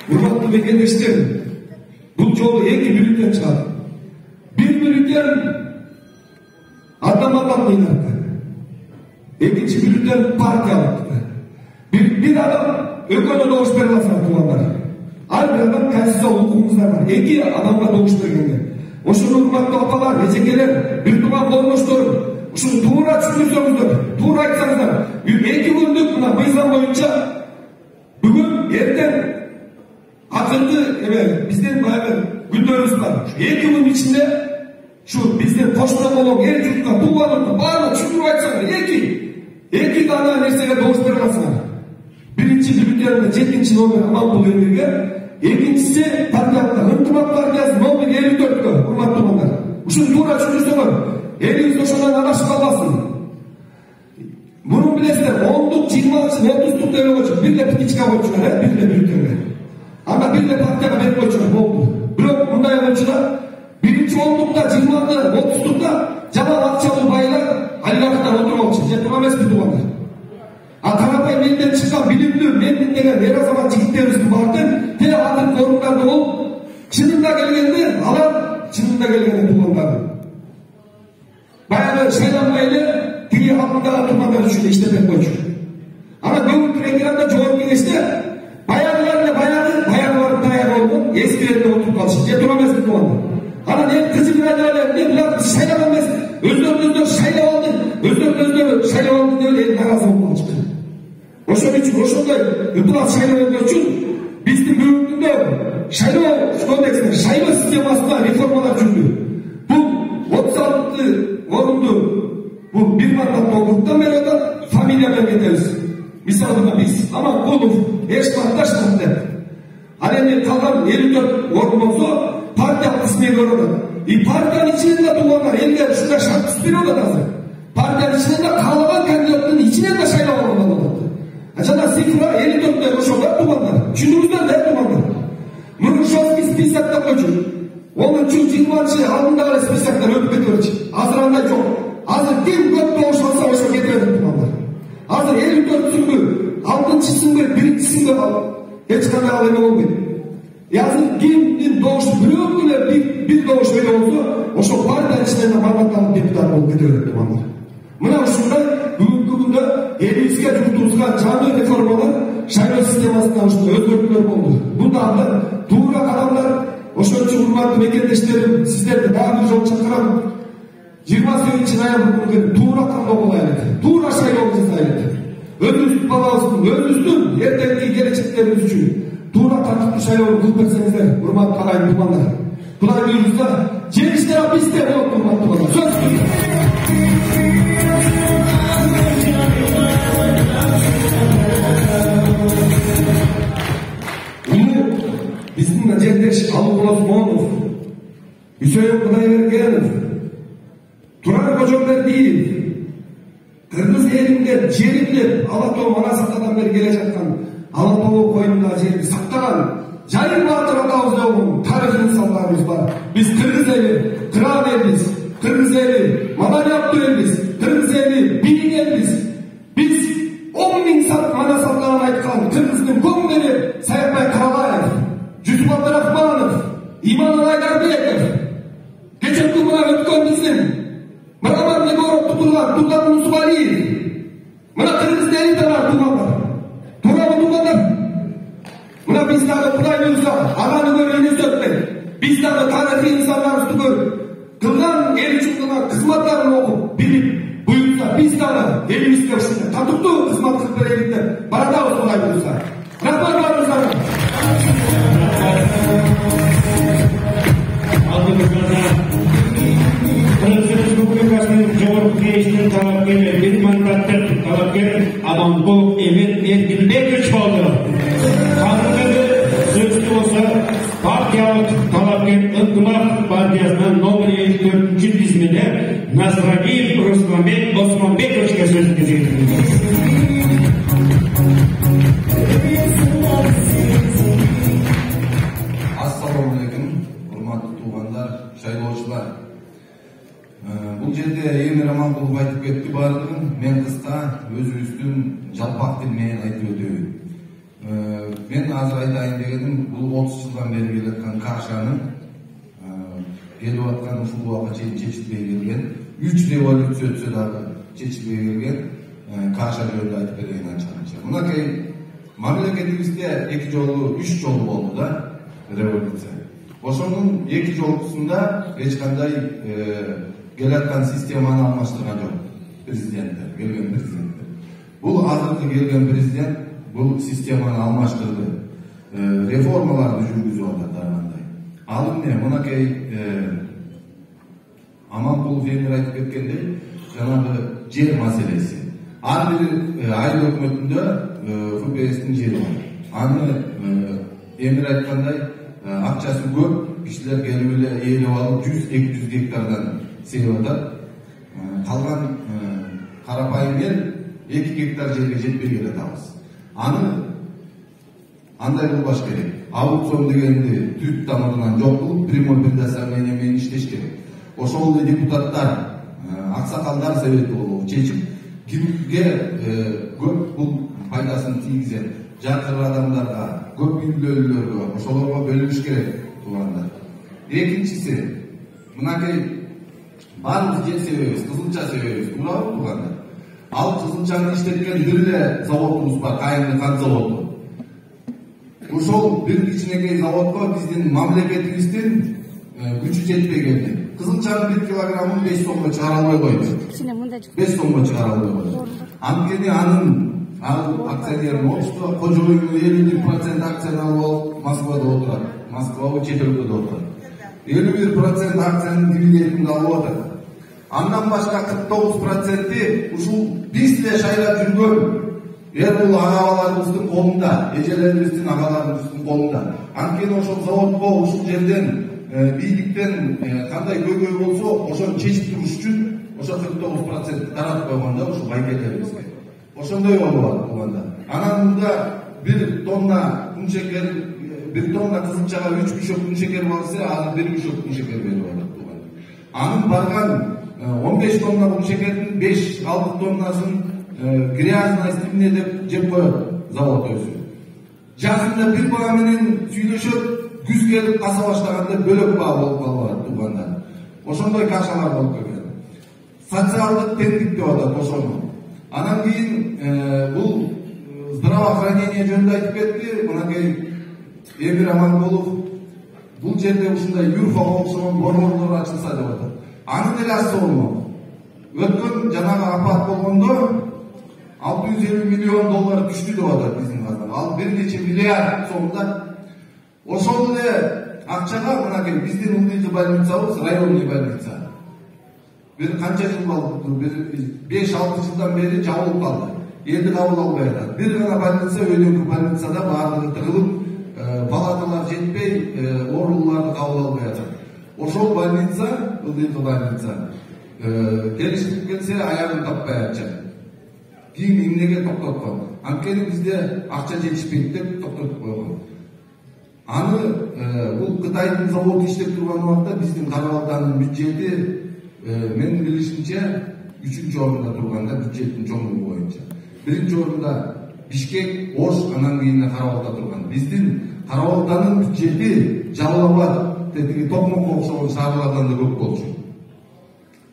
Урматтуу бекемиштер, бул жолу 2 бюллетень чыгат. Бир бюллетень одномандатный наркы. Экинчи бюллетень партиялык. Бир адам экөөнө добуш бере аласыңар туугандар. Ар бир адам конституциялык укугуңуздар бар. 2 адамга добуш бергенге. Ошону урматтуу апалар, эжекелер, бир тууган колдоштор, ушуну туура түшүнсөңүздөр, туура айтсаңыздар. 2 күндүк мына мыйзам боюнча бүгүн эртең азыркы биздин баягы күндөрүбүз бар. 2 күн ичинде şu bizdin koşma bolong эл журтка тууганымды баары түшүндүрүп айтсаңар, 2 дана нерсеге добуш бере аласыңар. Биринчи бюллетенде 7-чи номер Аманкулов Эмирге, экинчиси партияда Ынтымак партиясы номер 54-кө, урматтуу туугандар. Ушуну туура түшүнсөңөр, элибиз ошондон адашып калбасын. Мурун билесиздер, 10-дук, 20-чы, 30-дук деле койчу, бир эле птичка койчулар, бир эле бюллетенге. Анда бир эле партияга берип койчулар, болду. Бирок мындай койчулар, birinci 10'lukta, 20'da, 30'lukta жаман акчалуу байлар олигархтар отуруп алчу. Же туура эмеспи туугандар? А карапайым элден чыккан билимдүү мен деген эр азамат жигиттерибиздин баардыгы те азыркы орундарда болуп, чынында келгенде алар чынында келгенде туугандар. Баягы шайланбай эле тиги алдындагы туугандар үчүн иштеп берип койчу. Ана бүгүнкү экранда жогорку кеңеште баягылар эле баягы отуруп калышат. Же тура эмеспи туугандар? Анан эми кызыгын айдап эле эмне булар шайлап эмес, өздөрүн шайлап алды, өздөрүн шайлап алды деп эле нааразы болуп калышты. Ошон үчүн ошондой ыплат шайлоо үчүн биздин бүгүнгүндө шайлоо кодексине, шайлоо системасына реформалар жүрдү. Бул 36 орунду бул бир мандаттуу округтан берип атат, фамилия менен кетебиз. Мисалга биз Аманкулов, Эшмат деп. Ал эми калган 54 орун болсо партиялык кызмет берип атат. И партиянын ичинен да туугандар элге ушундай шарт берип атат азыр. Партиянын ичинен да каалаган кандидаттын ичинен да шайлап алган болот. Жана цифра 54 ошолор туугандар. Түшүнүңүздөр да туугандар. Муруншовский списокто койчу. 10-20 алдындагы списоктор өтүп кете берчү. Азыр андай жок. Азыр ким көп добуш алса ошо кете берет туугандар. Азыр 54-сүнгө, 6-сыңбы, 1-сыңбы эч кандай ал эме болбойт. Азыр кимдин добушу бирөө эле бир добуш эле болсо, ошо партиянын ичинен да мандатталып депутат болуп кете берет туугандар. Мына ушундай бүгүнкү күндө элибизге журтубузга жаңы реформалар шайлоо системасына ушундай өзгөртүүлөр болду. Бул дагы туура кадамдар. Ошон үчүн урматтуу мекендештерим, сиздерди дагы бир жолу чакырам. 28 ноябрь туура кандоо болайлы, туура шайлоо жасайлы. Өзүбүздүн балабыздын, өзүбүздүн эртеңки келечектерибиз үчүн туура тартиптүү шайлоо кылып берсеңиздер, урматтуу агайын туугандар. Кудай буйруса, жеңиштер бизде болот, урматтуу туугандар. Сөз биздин жерлеш Алыкул Осмонов, Үсөйүн Кудайбергенов, Турар Кожомбердиев, кыргыз элинде жеринде Ала Тоо Манасатадан бери келе жаткан Ала Тоо коюнундагы жерди сактаган Жайын Баатыр атабыз болгон тарыхый мисалдарыбыз бар. Биз кыргыз эли, кыран элбиз, кыргыз эли, маданияттуу элбиз, кыргыз эли, бийлик элбиз. Биз 10 миң Манасаттан айткан кыргыздын көңүлдөрү Саякбай Каралаев, Жүсүп Абдрахманов, Иман Айдарбеков, кечээ мына өткөн биздин Мырамар Негоров тутулган Тулган Мусубалиев, мына кыргыз элинде бар туугандар. Туурабы туугандар? Мына биз дагы Кудай буйруса, аганы көрүп элес өтпөй. Биз дагы тарыхый инсандарыбызды көрүп, кылган эл үчүн кылган кызматтарын окуп, билип, буйруса биз дагы элибизге ушундай татыктуу кызмат кылып берелик деп баратабыз Кудай буйруса. Рахмат баарыңыздарга. Кыргыз Республикасынын жогорку кеңешинин талапкери, бир мандаттык талапкер Аманкулов Эмин Эркинбекович болду. Азыркы сөзсүз болсо партиялык талапкер Ынтымак партиясынын номер 54-тизимине Назрабиев Русланбек Осмонбековичке сөз берилди. Ассаламу алейкум, урматтуу туугандар, шайлоочулар. Бул жерде Эмир Аманкулов айтып кетти баардыгын. Мен кыска өзүбүздүн жалпак тил менен айтып өтөйүн. Мен азыр айтайын дегеним, бул 30 жылдан бери келаткан Кашанын келип аткан ушул убакка чейин чечилбей келген, 3 революция өтсө дагы чечилбей келген Каша жөнүндө айтып берейин анча-мынча. Мынакей мамлекетибизде 2 жолу, 3 жолу болду да революция. Ошонун 2 жолусунда эч кандай келаткан системаны алмаштырган жок президенттер, келген президенттер. Бул азыркы келген президент бул системаны алмаштырды. Реформаларды жүргүзүп атат ар кандай. Ал эмне? Мынакей Аманкулов Эмир айтып кеткендей, жанагы жер маселеси. Ар бир айыл өкмөтүндө ФПСтин жери бар. Аны Эмир айткандай акчасы көп кишилер келип эле ээлеп алып 100-200 гектардан себеп атат. Калган карапайым эл 2 гектар жерге жетпей келатабыз. Аны андай болбаш керек. Аукцион дегенди түп тамырынан жок кылып, прямой предоставление менен иштеш керек. Ошол эле депутаттар, аксакалдар совети болуп чечип, кимге көп бул пайдасын тийгизет, жакыр адамдарга, көп үйлөргө, ошолорго бөлүнүш керек туугандар. Экинчиси, мынакей барлык жер себебиз, кызылча себебиз, туурабы туугандар? Ал кызылчаны иштеткен бир эле заводубуз бар, Кайынды кант заводу. ошол бир кичинекей заводко биздин мамлекетибиздин күчү жетпей келди. Кызылчанын 1 килограммын 5 сомго чыгара албай койду. 5 сомго чыгара албай койду. Анткени анын акционерин общество кожоюнун 51% акцияны алып алып Москвада отурат. Москвага чет өлкөдө отурат. 51% акциянын дивидендин алып атат. Андан башка 49% ушул биз эле шайлап жүргөн бул агаларыбыздын колунда, эжелерибиздин агаларыбыздын колунда. Анткени ошол заводко ушул жерден бийликтен кандай көйгөй болсо, ошону чечип туруш үчүн ошо 49% таратып койгондо ушул байкелерибизге. Ошондой болуп калганда. Анан мында 1 тонна кун шекер, 1 тонна кызылчага 3 күчөк кун шекер барса, азыр 1 күчөк кун шекер берип атат. Анын барган 15 тонна кун шекердин 5-6 тоннасын грязно стимне деп жеп коет завод өзү. Жазында бир баа менен сүйлөшөт, күз келип каса баштаганда бөлөк баа болуп калат туугандар. Ошондой кашалар болуп кеткен. Социалдык теңдик деп атат ошону. Анан кийин бул здравоохранение жөнүндө айтып кетти. Мынакей Эмир Аманкулов бул жерде ушундай юрфага окшогон борборлор ачылса деп атат. Аны деле ачса болмок. Өткөн жанагы апат болгондо 650 миллион доллар түштү деп атат биздин каздан. Ал бир нече миллиард сомдо. Ошол эле акчага мынакей биздин Ылдыйкы больницабыз районный больница. Бир канча жыл болду? 5-6 жылдан бери жабылып калды. Энди кабыл албай атат. Бир гана больница, өнөкү больницада баардыгы тыгылып, палаталар жетпей, ооруларды кабыл албай атат. Ошол больница, Ылдыйкы больница, келишип келсе аягын таппай атат. Кийин эмнеге токтоткон? Анткени бизде акча жетишпейт деп токтотуп койгон. Аны бул Кытайдын заводу иштеп турган убакта биздин Карабалданын бюджети менин билишимче 3-чү орунда турганда бюджеттин чоңдугу боюнча. 1-чи орунда Бишкек, Ош, анан кийин Карабалда турган. Биздин Карабалданын бюджети Жалал-Абад, тетиги Токмокко окшогон шаарлардан да көп болчу.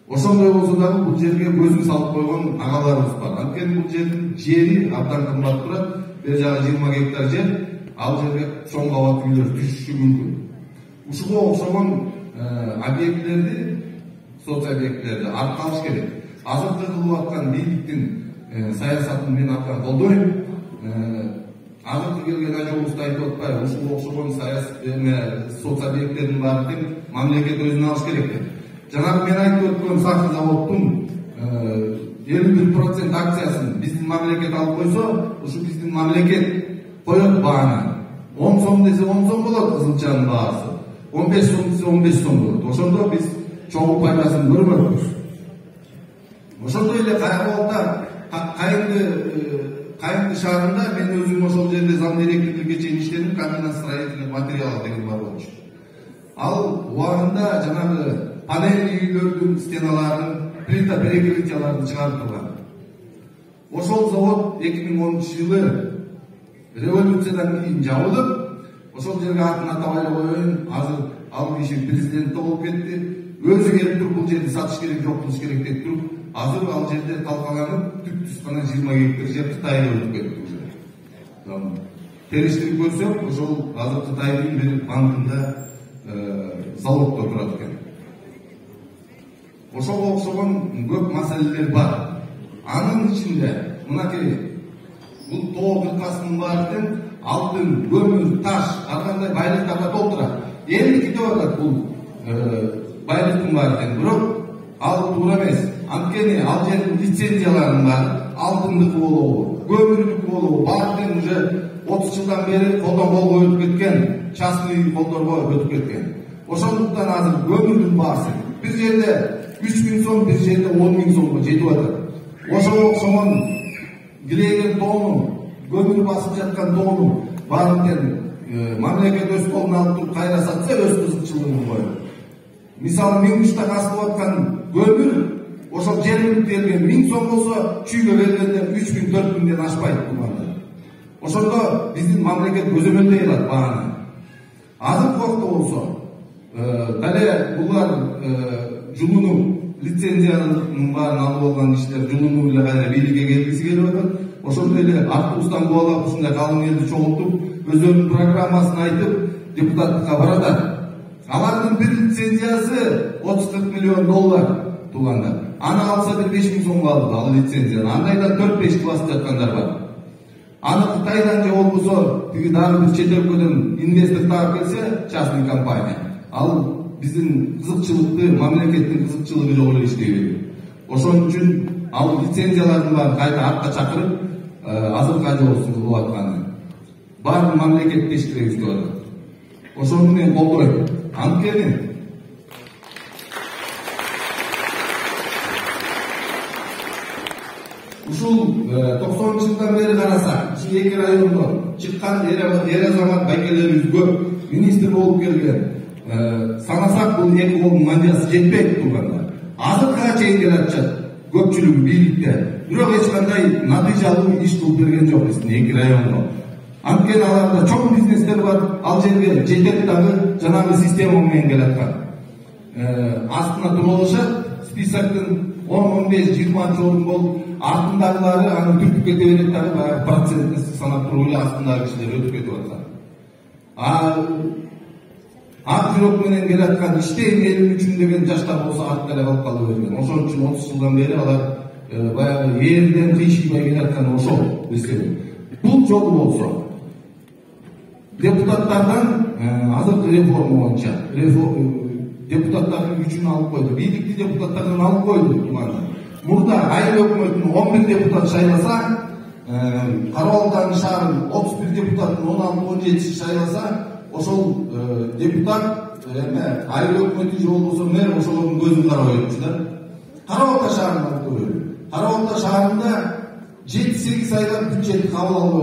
Ошондой болсо дагы бул жерге көзүн салып койгон агаларыбыз бар. Анткени бул жердин жери абдан кымбат турат. Бер жагы 20 гектар жер, ал жерге чоң кабат үйлөр түшүшү мүмкүн. Ушуга окшогон объектлерди, соцобъектлерди арткалыш керек. Азыркы кылып аткан бийликтин саясатын мен абдан колдойм. Азыркы келген ажообузду айтып атпайбы, ушуга окшогон соцобъекттердин баарын мамлекет өзүнө алыш керек деп. Жанагы мен айтып өткөн Сахар заводдун 51% акциясын биздин мамлекет алып койсо, ушу биздин мамлекет коет бааны. 10 сом десе 10 сом болот кызылчанын баасы. 15 сом десе 15 сом болот. Ошондо биз чоң пайдасын көрбөйбүз. Ошондой эле Карабалда Кайынды шаарында мен өзүм ошол жерде зам директорлукка чейин иштедим, комбинат строительных материалов деген бар болчу. Ал убагында жанагы панельный үйлөрдүн стеналарын, плита перекрытияларды чыгарып турган. Ошол завод 2010-жылы революциядан кийин жабылып, ошол жерге атын атабай эле коеюн, азыр ал киши президент болуп кетти. Өзү келип туруп бул жерди сатыш керек, жок кылыш керек деп туруп, азыр ал жерде талкаланып, түп-түз гана 20 гектар жер Кытайга өтүп кетти. Териштирип көрсөк, ошол азыр Кытайдын бир банкында заводдо турат экен. Ошого окшогон көп маселелер бар. Анын ичинде мынакей бул тоо кыркасынын баарын алтын, көмүр, таш, ар кандай байлыктарга толтурат. Эмнеге деп атат бул байлыктын баарын, бирок ал туура эмес. Анткени ал жердин лицензияларынын баары алтындыкы болобу, көмүрдүкү болобу, баардыгы уже 30 жылдан бери колдонболго өтүп кеткен, частный колдорго өтүп кеткен. Ошондуктан азыр көмүрдүн баасы бир жерде 3000 сом, бир жерде 10.000 сомго жетип атат. Ошого окшогон кирейген тоону, көмүр басып жаткан тоону баарын мамлекет өз колуна алып туруп кайра сатса өз кызыкчылыгын коет. Мисалы 1000 муштак асылып аткан көмүр ошол жергиликтүү элге 1000 сом болсо, чүйгө келгенде 3000-4000ден ашпайт туугандар. Ошондо биздин мамлекет көзөмөлдөй алат бааны. Азыркы убакта болсо, дале булар жылууну лицензиянын баарын алып алган кишилер жылууну эле кайра бийликке келгиси келип атат. Ошондой эле автобустан кубалап ушундай калың элди чогултуп, өзүнүн программасын айтып депутаттыкка баратат. Алардын бир лицензиясы 30-40 миллион доллар туугандар. Аны алса бир 5 миң сомго алды ал лицензияны. Андайда 4-5 басып жаткандар бар. Аны Кытайдан же болбосо тиги дагы бир чет өлкөдөн инвестор таап келсе, частный компания. Ал биздин кызыкчылыкты, мамлекеттин кызыкчылыгы жогору иштей берет. Ошон үчүн ал лицензиялардын баарын кайта артка чакырып, азыркы жолсуз болуп атканы. Баарын мамлекет тештиребиз деп атат. Ошону мен колдойм. Анткени ушул 90-жылдан бери карасак, эки райондон чыккан эр азамат байкелерибиз көп, министр болуп келген. Санасак бул эки колдун мандиясы жетпейт туугандар. Азыркыга чейин келатышат көпчүлүгү бийликте. Бирок эч кандай натыйжалуу иш кылып берген жок биздин эки райондо. Анткени аларда чоң бизнестер бар, ал жерге жетет дагы жанагы система менен келаткан. Астына турулушат, списоктун 10-15-20 орун болуп, артындагылары аны түртүп кете берет дагы баягы процентти санап туруп эле астындагы кишилер өтүп кетип атат. Ак жүрөк менен келаткан иштейм элим үчүн деген жаштар болсо артта эле калып кала берген. Ошон үчүн 30 жылдан бери алар баягы эрден кыйшыйбай келаткан ошол эсеби. Бул жолу болсо депутаттардан азыркы реформа боюнча депутаттардын күчүн алып койду. Бийликти депутаттардан алып койду туугандар. Мурда айыл өкмөтүн 11 депутат шайласа, Карабалдагы шаарын 31 депутаттын 16-17 шайласа, ошол депутат айыл өкмөтү же болбосо мэр ошолордун көзүн карабай өтчү да. Карабалда шаарында көрөлү. Карабалда шаарында 7-8 айга бюджет кабыл албай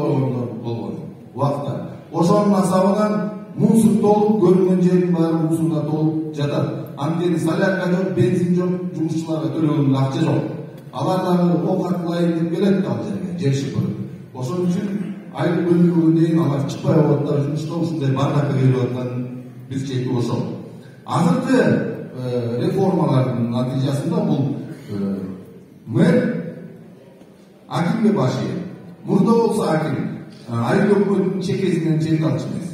болгон убакта. Ошонун асабынан мусор толуп, көрүнгөн жердин баары мусорго толуп жатат. Анткени солярка жок, бензин жок, жумушчуларга төлөгөн акча жок. Алар дагы оокат кылайын деп келет ал жерге, жер шыпырып. Ошон үчүн айыл бөлүнгөнгө дейин алар чыкпай атат, жумушта ушундай бардакка келип аткан бир чети ошол. Азыркы реформалардын натыйжасында бул мэр акимге баш ийет. Мурда болсо аким айыл өкмөтүнүн чекесинен чек алчу эмес.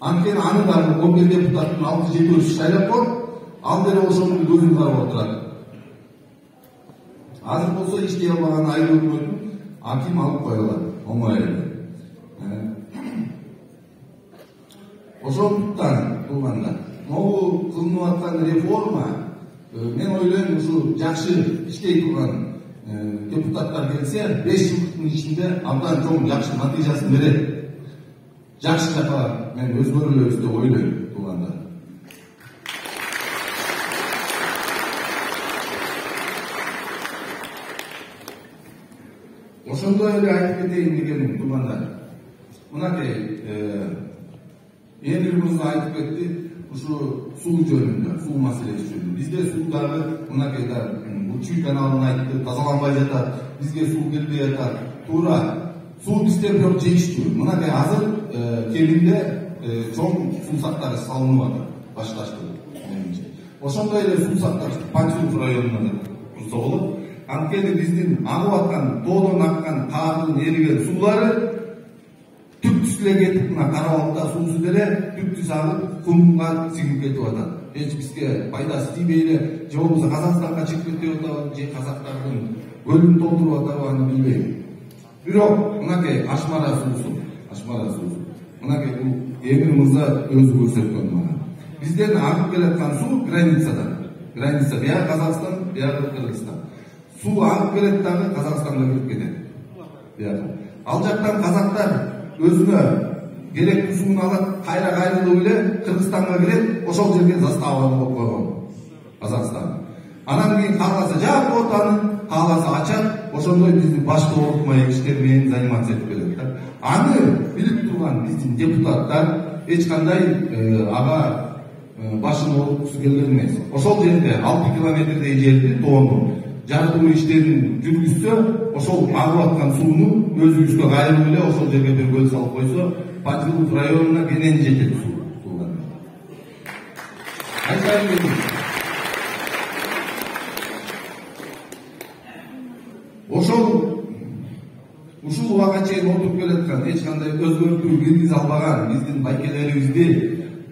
Анткени аны дагы 11 депутаттын 6-7 шайлап коюп, ал деле ошонун көзүн карап отурат. Азыр болсо иштей албаган айыл өкмөтүн аким алып коюлат, оңой эле. Ошондуктан туугандар, могу кылынып аткан реформа, мен ойлойм, ушу жакшы иштей турган депутаттар келсе, 5 жылдын ичинде абдан чоң жакшы натыйжасын берет. Жакшы жака мен өзгөрүлөбүз деп ойлойм туугандар. Ошондой эле айтып кетейин дегеним туугандар. Мынакей Эмир мырза айтып кетти, ушу суу жөнүндө, суу маселеси жөнүндө. Бизде суу дагы мынакей Чүй каналын айтты, тазаланбай жатат, бизге суу келбей жатат. Туура, суу бизде бирок жетиштүү. Мынакей азыр кеминде чоң суусактар салынып атат, башташтырып менимче. Ошондой эле суусактар Панчулук районунда курса болот. Анткени биздин агып аткан, тоодон аккан, таадын эриген суулары түп эле кетип, мына Карабалда суусу деле түп агып, кумга сиңип кетип атат. Эч бизге пайдасы тийбей эле, же болбосо Казакстанга чыгып кетип атабы, же казактардын көлүн толтуруп атабы, аны билбейм. Бирок мынакей Ашмара суусу. Мынакей бул Эмир мырза өзү көрсөткөн мага. Бизден агып келаткан суу границадан. Граница бияк Казакстан, бияк Кыргызстан. Суу агып келет дагы Казакстанга кирип кетет. Бияк. Ал жактан казактар өзүнө керектүү суун алат, кайра кайрылып эле Кыргызстанга кирет, ошол жерге заставаны коюп койгон Казакстан. Анан кийин кааласа жаап коет аны, кааласа ачат, ошондой биздин башкы окутмай иштер менен заниматься этип келет да. Аны билип турган биздин депутаттар эч кандай ага башын оруткусу келген эмес. Ошол жерде 6 километрдей жерди тоону жардуу иштерин жүргүзсө, ошол агып аткан сууну өзүбүзгө кайрылып эле ошол жерге бир көл салып койсо, Панчулук районуна кенен жетет суу. Айтайын дедим. ушул убакка чейин отуруп келаткан, эч кандай өзгөртүү киргизе албаган биздин байкелерибизди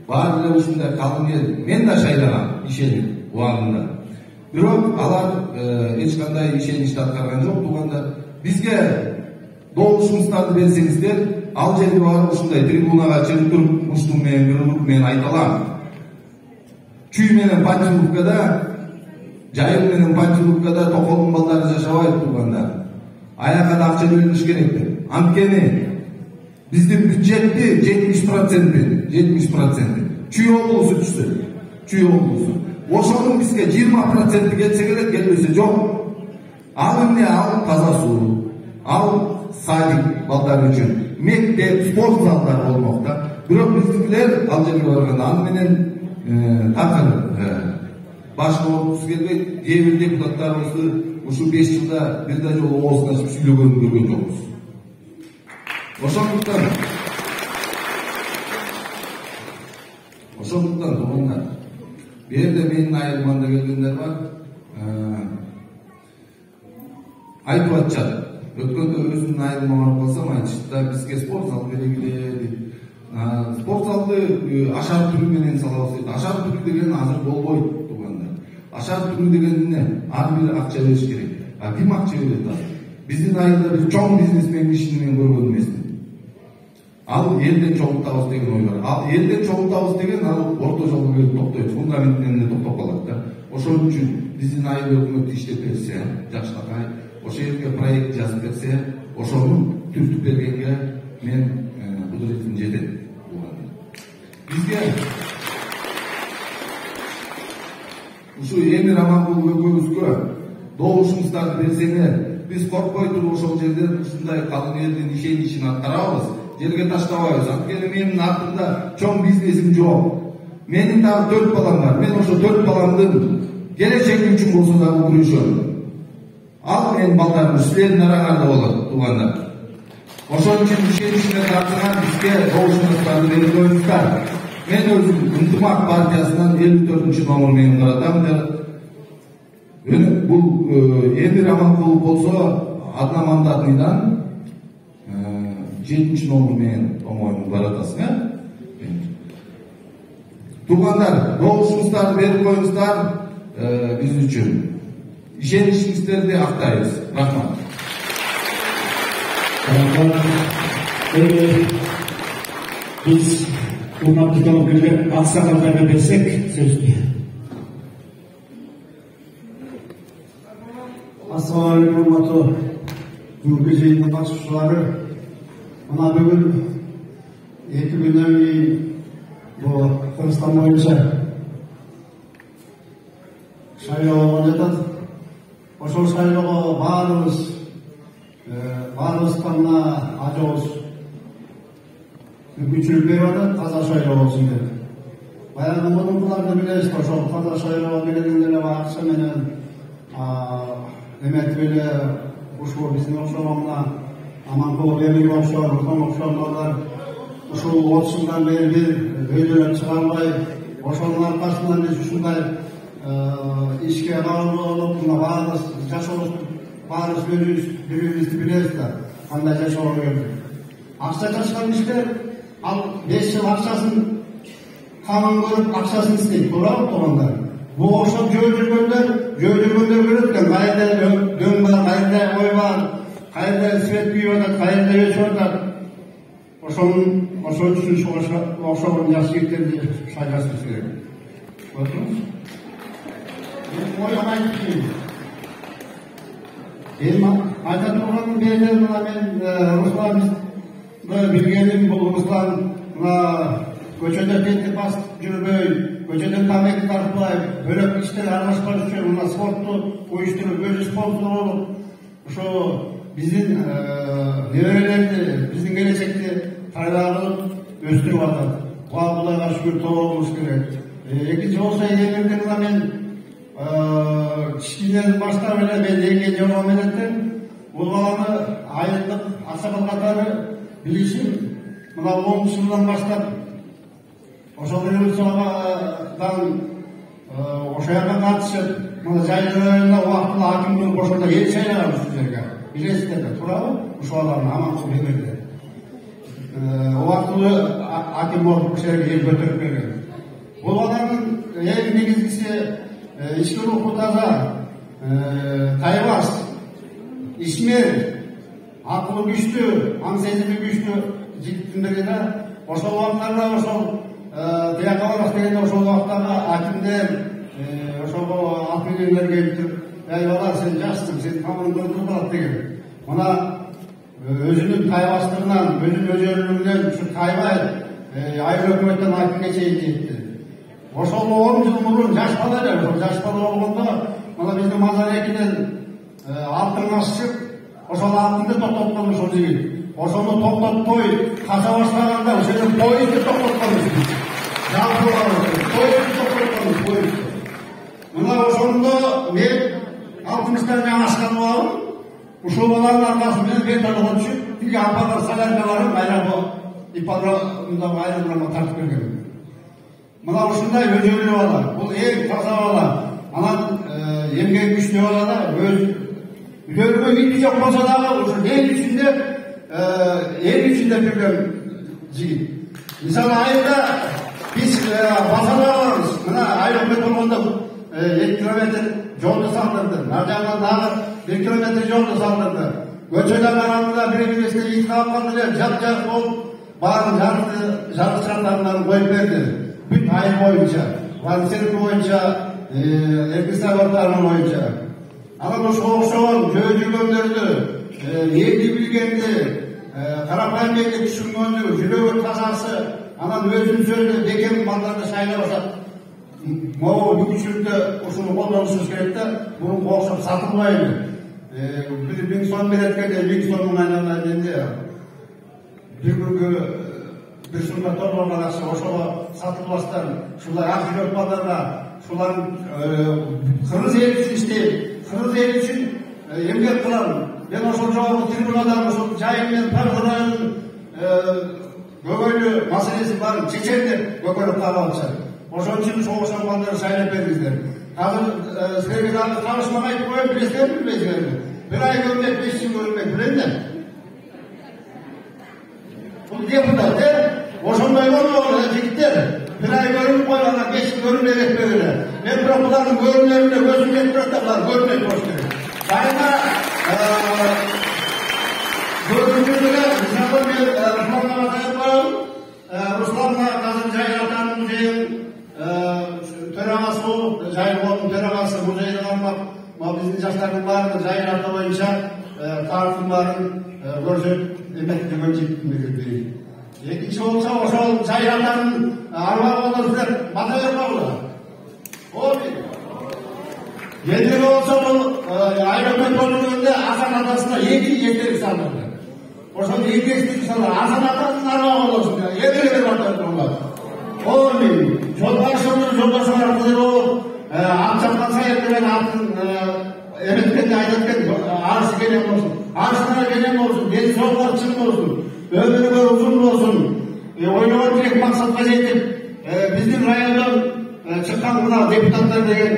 баары эле ушундай калың эл мен да шайлагам, ишенип убагында. Бирок алар эч кандай ишеничти аткарган жок. Туугандар, бизге добушуңуздарды берсеңиздер, ал жерге барып ушундай трибунага чыгып туруп, муштум менен, бирулук менен айта алам. Чүй менен панчылыккада, жайыл менен панчылыккада токолдун балдары жашабайт, туугандар. Аяка да акча бөлүнүш керек. Анткени биздин бюджетти 70% чүй облусу түшсө, чүй облусу. Ошонун бизге 20% келсе керек, келбесе жок. Ал эмне? Ал таза суу, ал садик балдар үчүн, мектеп, спорт залдар болмок да. Бирок биздикилер ал жерге барганда аны менен такыр башка болгусу келбейт. Кээ бир депутаттарыбызды ушу 5 жылда бир да жолу оозун ачып сүйлөгөнүн көргөн жокпуз. Ошондуктан туугандар, бу жерде менин айылманда келгендер бар, айтып атышат. Өткөндө өзүмдүн айылыма барып калсам, айтышты да бизге спорт зал белгиле дейт. Спорт залды ашар түрү менен салабыз дейт. Ашар түрү деген азыр болбойт, туугандар. Ашар түрү деген эмне? Ар бир акча бериш керек. Ким акча берет азыр? Биздин айылда бир чоң бизнесмен кишини мен көргөн эмесмин. Ал элден чогултабыз деген ой бар. Ал элден чогултабыз деген ал орто жолго келип токтойт, фундаментинен эле токтоп калат да. Ошон үчүн биздин айыл өкмөтү иштеп берсе, жакшылакай, ошол жерге проект жазып берсе, ошону түртүп бергенге мен кудуретим жетет. Бизге ушу Эмир Аманкулов экөөбүзгө добушуңуздарды берсеңер, биз коркпой туруп ошол жерде ушундай калың элдин ишеничин аткарабыз. Жерге таштабайбыз. Анткени менин артымда чоң бизнесим жок. Менин дагы 4 балам бар. Мен ошо 4 баламдын келечеги үчүн болсо дагы күрөшөм. Ал менин балдарым силердин араңарда болот, туугандар. Ошон үчүн ишеничине тартылган бизге добушуңуздарды берип коюңуздар. Мен өзүм Ынтымак партиясынан 54-номер менен каратам. Бул Эмир Аманкулов болсо одномандатныйдан 7-номер менен по-моему баратасың, Туугандар, добушуңуздарды берип коюңуздар биз үчүн. Ишеничиңиздерди актайбыз. Рахмат. Biz урматтуу талапкерлер аксакалдарга берсек сөздү. Assalamu alaikum урматтуу бүгүнкү жыйындын катышуучулары. Мына бүгүн 2 күндөн кийин бул Кыргызстан боюнча шайлоо болуп жатат. Ошол шайлоого баарыбызга мына ажообуз мүмкүнчүлүк берип атат, таза шайлоо болсун деп. Баягы мурункуларды билебиз, ошол таза шайлоо менен эле акча менен эметип эле ушул биздин окшогон мына Аманкулов Эмирге окшогон, окшогондор ушул 30 жылдан бери бир өйдөн чыгарбай, ошонун аркасынан биз ушундай ишке кабыл болуп, мына баарыбыз жашообузду баарыбыз бири-бирибизди билебиз да, кандай жашоого келдик. Акча чачкан кишилер ал 5 жыл акчасын камын көрүп, акчасын издейт, туурабы туугандар? Бул окшоп жөө жүргөндөр көрөт экен, кайда дөң бар, кайда ой бар, кайда свет күйүп атат, кайда өчүп атат. Ошол үчүн окшогон жаш жигиттерди шайлашыбыз керек. Көрдүңүз? Ойгон айтып кийин. Эми айта турганым берде мына мен Русланды билгеним, бул Руслан мына көчөдө тентип басып жүрбөй, көчөдөн тамеки тартпай, бөлөк иштер аралашпаш үчүн мына спортту уюштуруп, өзү спонсор болуп, ошо биздин неберелерди, биздин келечекти тайланып өстүрүп атат. Кудайга шүгүр тобобуз керек. Экинчи болсо Эмирдин мына мен кичинеден баштап эле мен эңге жогом электим. Бул баланы айылдык аксакал катары билишим. Мына 10 жылдан баштап ошол революциядан ошол жака катышып, мына жайылып убактылуу акимдин ошондо эл шайлаган ушул жерге. билесиздерби туурабы ушул баланы Аманкул Эмирде убактылуу аким болуп ушул жерге эл көтөрүп келген. Бул баланын эң негизгиси ички руху таза, тайбас, ишмер, акылы күчтүү, аң сезими күчтүү жигиттин бири да. Ошол убактарда ошол тияка барак дегенде ошол убактагы акимдер ошого ат менендер келип туруп, ай бала сен жакшысың, сен камырыңды тургулат деген. Мына өзүнүн тайбастыгынан, өзүнүн өзөрлүгүнөн ушу тайбай айыл өкмөттөн акимге чейин жетти. Ошол 10 жыл мурун жаш бала эле, ошол жаш бала болгондо мына биздин Мазарекинен алтын ашчып, ошол алтынды токтоткон ошол жигит. Ошону токтотпой кача баштаганда ошол поездди токтотконбуз. Поездди токтотконбуз. Мына ошондо мен 60-тан ашкан балам, ушул баланын аркасы менен вертолетко түшүп, тиги апалар соляркаларын аэропорт ипподромдогу аэродромго тартып берген. Мына ушундай өзөрлүү бала, бул эң таза бала. Анан эмгек күчтүү бала да, өз үйлөрүнө ити жок болсо дагы ушул эл үчүндө жүргөн жигит. Мисалы айылда биз базарга барабыз. Мына айыл өкмөт болгондо 2 километр жолду салдырды. Ар жагынан дагы 1 километр жолду салдырды. Көчөдө караганда бири-бирисине ит каап калды эле, жап-жак болуп, баарын жарты шарттарынан коюп берди. Бүт айыл боюнча, Ванцерки боюнча, Эркисай орталыгы боюнча. Анан ошого окшогон жөө жүргөндөрдү, элди билгенди, карапайым элди түшүнгөндү, жүрөгү тазасы, анан өзүнүн сөзү бекем балдарды шайлап атат. Могу мүмкүнчүлүктө ушуну колдонушубуз керек да, мурунку окшоп сатылбайлы. Бир 1000 сом берет экен, 1000 сомдун айналайын дегенде, бир күнгө bir summa toplanan aksa ошого сатылбастан, шулар ак жүрөк балдарга, шулардын кыргыз эли үчүн иштейм, кыргыз эли үчүн эмгек кылам. Мен ошол жогорку трибунадан ошол жайым менен Таркырайдын көбөйлүү маселесин баарын чечем деп көкөлөп таап алышат. Ошон үчүн ошол балдарды шайлап бериңиздер. Азыр силерге дагы калышмак айтып коеюн, билесиздерби, билбейсиздерби? Bir ay görmek, 5 yıl görmek bilen de. Bu депутат, ошондой болмогон жигиттер, bir ay көрүнүп койгонда 5 yıl көрүнбөй кетпегиле. Мен бирок булардын көрүнөрүнө көзүм жетип турат да, булар көрүнбөй болуш керек. Дайыма көрүнүрүнө мисалы мен Русланга айтып коем, Русланга азыр жай атанын музейин төрагасы болуп, жайылгондун төрагасы музейди кармап, биздин жаштардын баарын жайыларды боюнча тарыхтын баарын көрсөтүп эметтеген жигиттин бири. Экинчи болсо ошол жайылданын арбагы болот деп бата берип калды. Ендиги болсо бул айрөкмөт бөлүнүндө Асан атасына 2 эстелик салдырды. Ошол 2 эстелик салды. Асан атасынын арбагы болосун деп эдире берип атат. Жол башында жолдошулар болуп, Акчапкан Саев деген атын эметкенде айтаткен арысы келем болсун. Арысына келем болсун, дени соолугу чың болсун, өмүрү узун болсун. Ойлогон тилек максатка жетип, биздин райондон чыккан мына депутаттар деген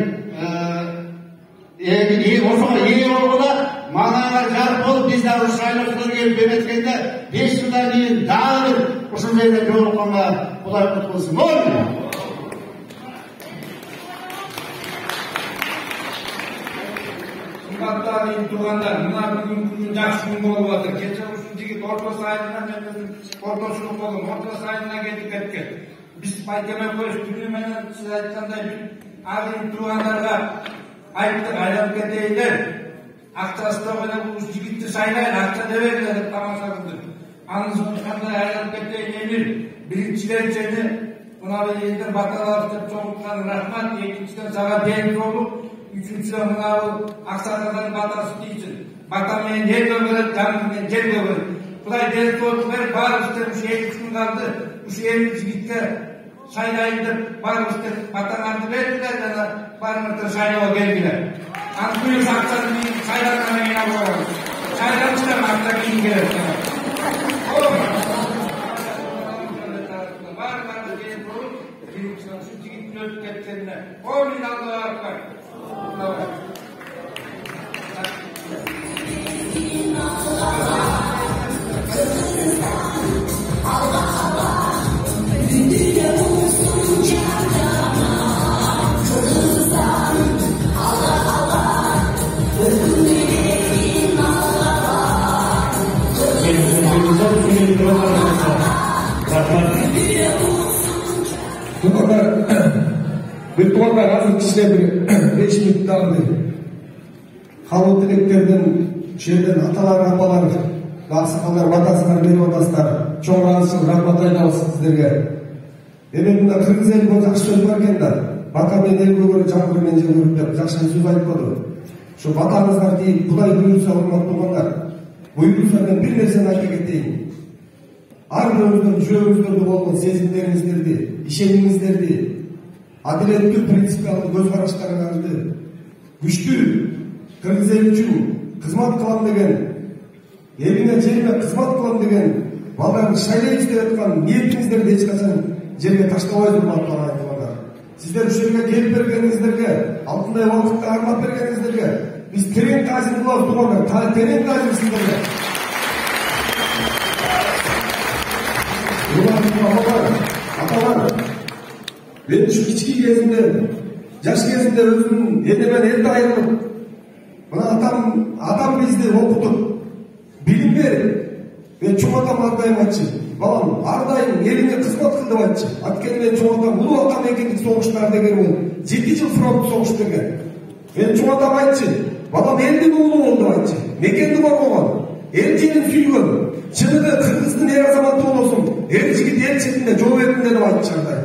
ошого ээ болгула, маңайга жарык болуп, биз дагы шайлоочулар келип эметкенде 5 жылдан кийин дагы ушул жерде жолукканга Кудай куткулсын. Кымбаттуу тургандар, мына бүгүн жакшы күн болуп атыр. Кече ушул жигит орто сайына мен орточулук болдум. Орто сайына кетип кеткен. Биз пайкеме коюш түнү менен сиз айткандай агым тургандарга айттык, айлап кетейлер. Акчасы да эле бул жигитти шайлайын, акча дебегиле деп тамаша кылдык. Анын кандай айлап кетейин эмир. Биринчиден сени мына элдер баталап деп чогулткан рахмат. Экинчиден сага ден болуп, üçüncüden mına bu aksarlardan batası değilsin. Bata men yer göberet, canım men yer göberet. Kuday deli toluklar var üstte, bu şey kısmı kaldı. Bu şey jigitler şaylayındır, var üstte. Batanlarını verdiler ya da barınırdır şaylaya geldiler. Antıyız aksanın şaylarına yine bulalım. Şaylamışlar aksa giyin gelir. Var deli toluk, şu jigitini ötüp ketkenine. Oğlum Allah'a akbar. Birtuğanlar hazır kişiler bir 5 minut aldı. Halk dileklerden, şeyden atalar, apalar, aksakallar, vataslar, beni odaslar, çoğun razısın, rahmat aydalısı sizlerge. Evet, bunda Kırgız eli bu jakşı söz var kenda. Baka ben el göre camgır men görüp dep jakşı söz aytpady. Şu vatanızlar deyip, Kuday buyursa hurmat bolganlar. Buyursa ben bir nerseni ayta keteyim. Ar birimizdin жүрөгүңүздөрдө болгон сезимдериңиздерди, ишенимиңиздерди, адилеттүү принципиалдуу көз караштарыңарды күчтүү Кыргыз эл үчүн кызмат кылам деген, элине жерине кызмат кылам деген балдарды шайлайбыз деп аткан ниетиңиздерди эч качан жерге таштабайсыздар урматтуу айтылгандар. Сиздер ушул жерге келип бергениңиздерге, алтындай убакытта армат бергениңиздерге биз терең таазим кылабыз туугандар, терең таазим сиздерге. Atalar, ben şu kiçik gezimde, yaş gezimde özümün edemen elde ayrılıp, bana atam bizde okutup, bilim verip, ben çoğu atam ardayım açı, balam ardayım eline kızmat kıldı açı, atken ben çoğu atam, ulu atam ekenlik soğuşlarda gelip oldu, 7 yıl front soğuş bergen, ben çoğu atam açı, balam elden ulu oldu açı, mekendi var olan, el jerin sүйгөн, чыныгы Кыргыздын эр азаматы болосуң, эр жигит эл четинде жол бердим деп айтчу андай.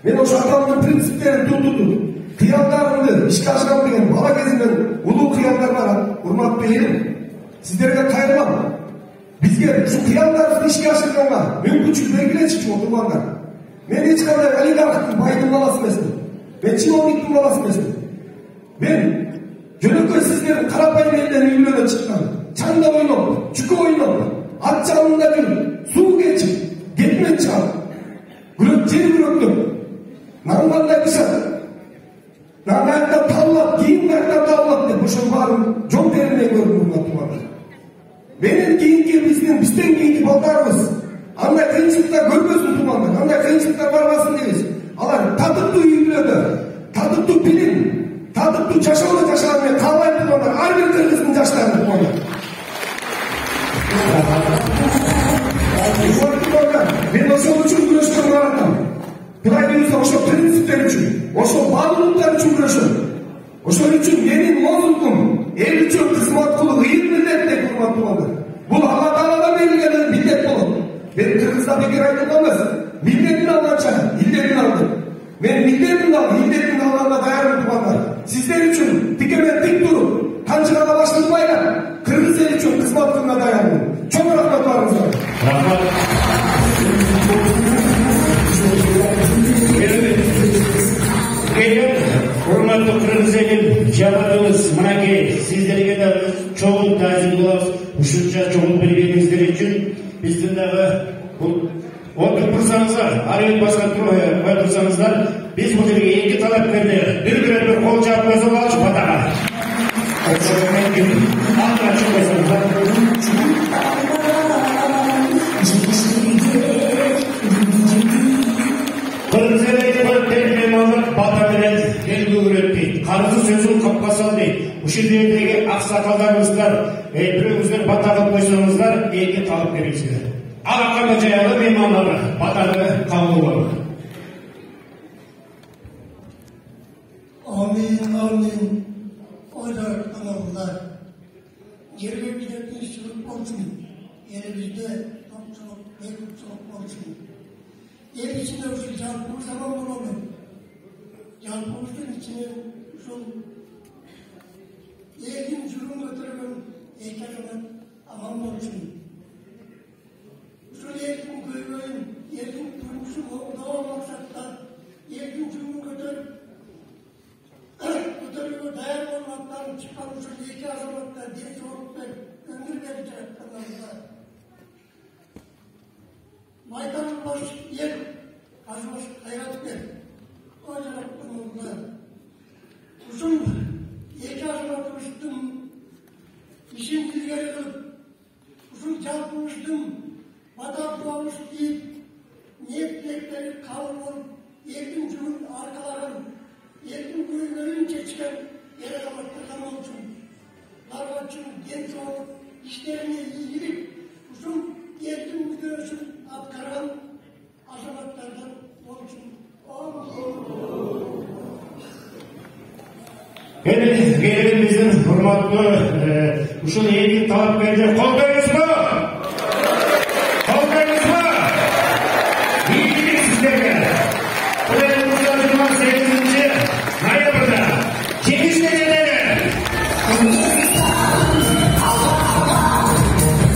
Мен ошо атамдын принциптерин тутутуп, кыялдарымды ишке ашырам деген бала кезимден улуу кыялдар бар, урматтуу элим. Сиздерге кайрылам. Бизге ушу кыялдарыбызды ишке ашырганга мүмкүнчүлүк бергилечи туугандар. Мен эч кандай олигархтын байдын баласы эмесмин. Мен чиновниктин баласы эмесмин. Мен жөнөкөй сиздердин карапайым элден үйлөнүп чыккан. Çanda oynop, çuku oynop, at çalında bir su geçip, gitmen çal. Gülüp cer gülüktüm. Nanlarla kısa. Nanlarla tavlat, giyinlerle tavlat de bu şun varım. Çok derine gördüm bunlar. Benim giyinki bizden giyinki baldarımız. Anda kıyınçlıklar görmüyorsun tumanlar. Anda kıyınçlıklar varmasın deyiz. Alar tadıklı üyülödü, tadıklı bilim, tadıklı yaşamlı yaşamlı kalmayıp tumanlar. Her bir Kırgız'ın yaşlarını tumanlar. Ben ошол үчүн күрөшкөн баратам. Кудай буйрса ошол принциптер үчүн, ошол баалуулуктар үчүн күрөшөм. Ошол үчүн менин лозунгум эл үчүн кызмат кылуу ыйык милдет деп урматтуулар. Бул Алла Тааладан берилген милдет болот. Мен Кыргызда бекер айтылган эмес. Милдетин алганча илдетин алдым. Мен милдетин алып, илдетин алганга даярмын туугандар. Сиздер үчүн тикемен тик туруп, канчыгада башын байлап, Кыргыз эл үчүн кызмат кылууга даярмын. Çok rahmatlarınız var. Rahmat. Hurmatlı Kırgız elin cevabınız mınaki sizlerge de çoğun tazim kılabız. Uşunca çoğun bilgenizler için bizden de oturup dursanızlar, arayıp baskan koyup dursanızlar, biz bu dilge iki talep verdik. Bir kol cevap gözü var şu patağa. Altına çıkıyorsunuzlar. Kırmızı elektronik terminallar batabilir, belgi üretti. Karısı sözün kapkasan değil. Bu şirketteki aksakallarımızlar, birimizden batalıp koysanızlar, ilgi kalıp verirsiniz. Alakamda cayalı memnunları, batalı kabul olur. Amin. Oylar kanallar. Yerlerimizde işçilik olsun. Yerimizde topçuluk, mevcutçuluk olsun. Yer içinde şu canlı zaman bulalım. Canlımızın içine şu yerin cürüm götürümün heykelinin aman olsun. Şu yerin köyün, yerin durmuşu doğal maksatla yerin cürüm götürüp dayan olmaktan çıkan şu iki azamatlar diye soğuklar ömür verecek kanalda. Maydanın baş yer, azmış hayat ver. O yarattığımızda uzun iki azamat uçtum, işin ilgili kılıp, uzun çarpmıştım, vatan doğmuş deyip, niyetleri kavrulup, yerin cümün arkaların, yerin kuyularınca çıkan yere kapattırkan olsun. Larvacın genç olup, işlerini iyilik, uzun yerin göğsün atkaran azamatlardan olsun. Elimizin hurmatlı uşul eğitim talapkeriler kollayınız mı? Kollayınız mı? İyilik sizlerle.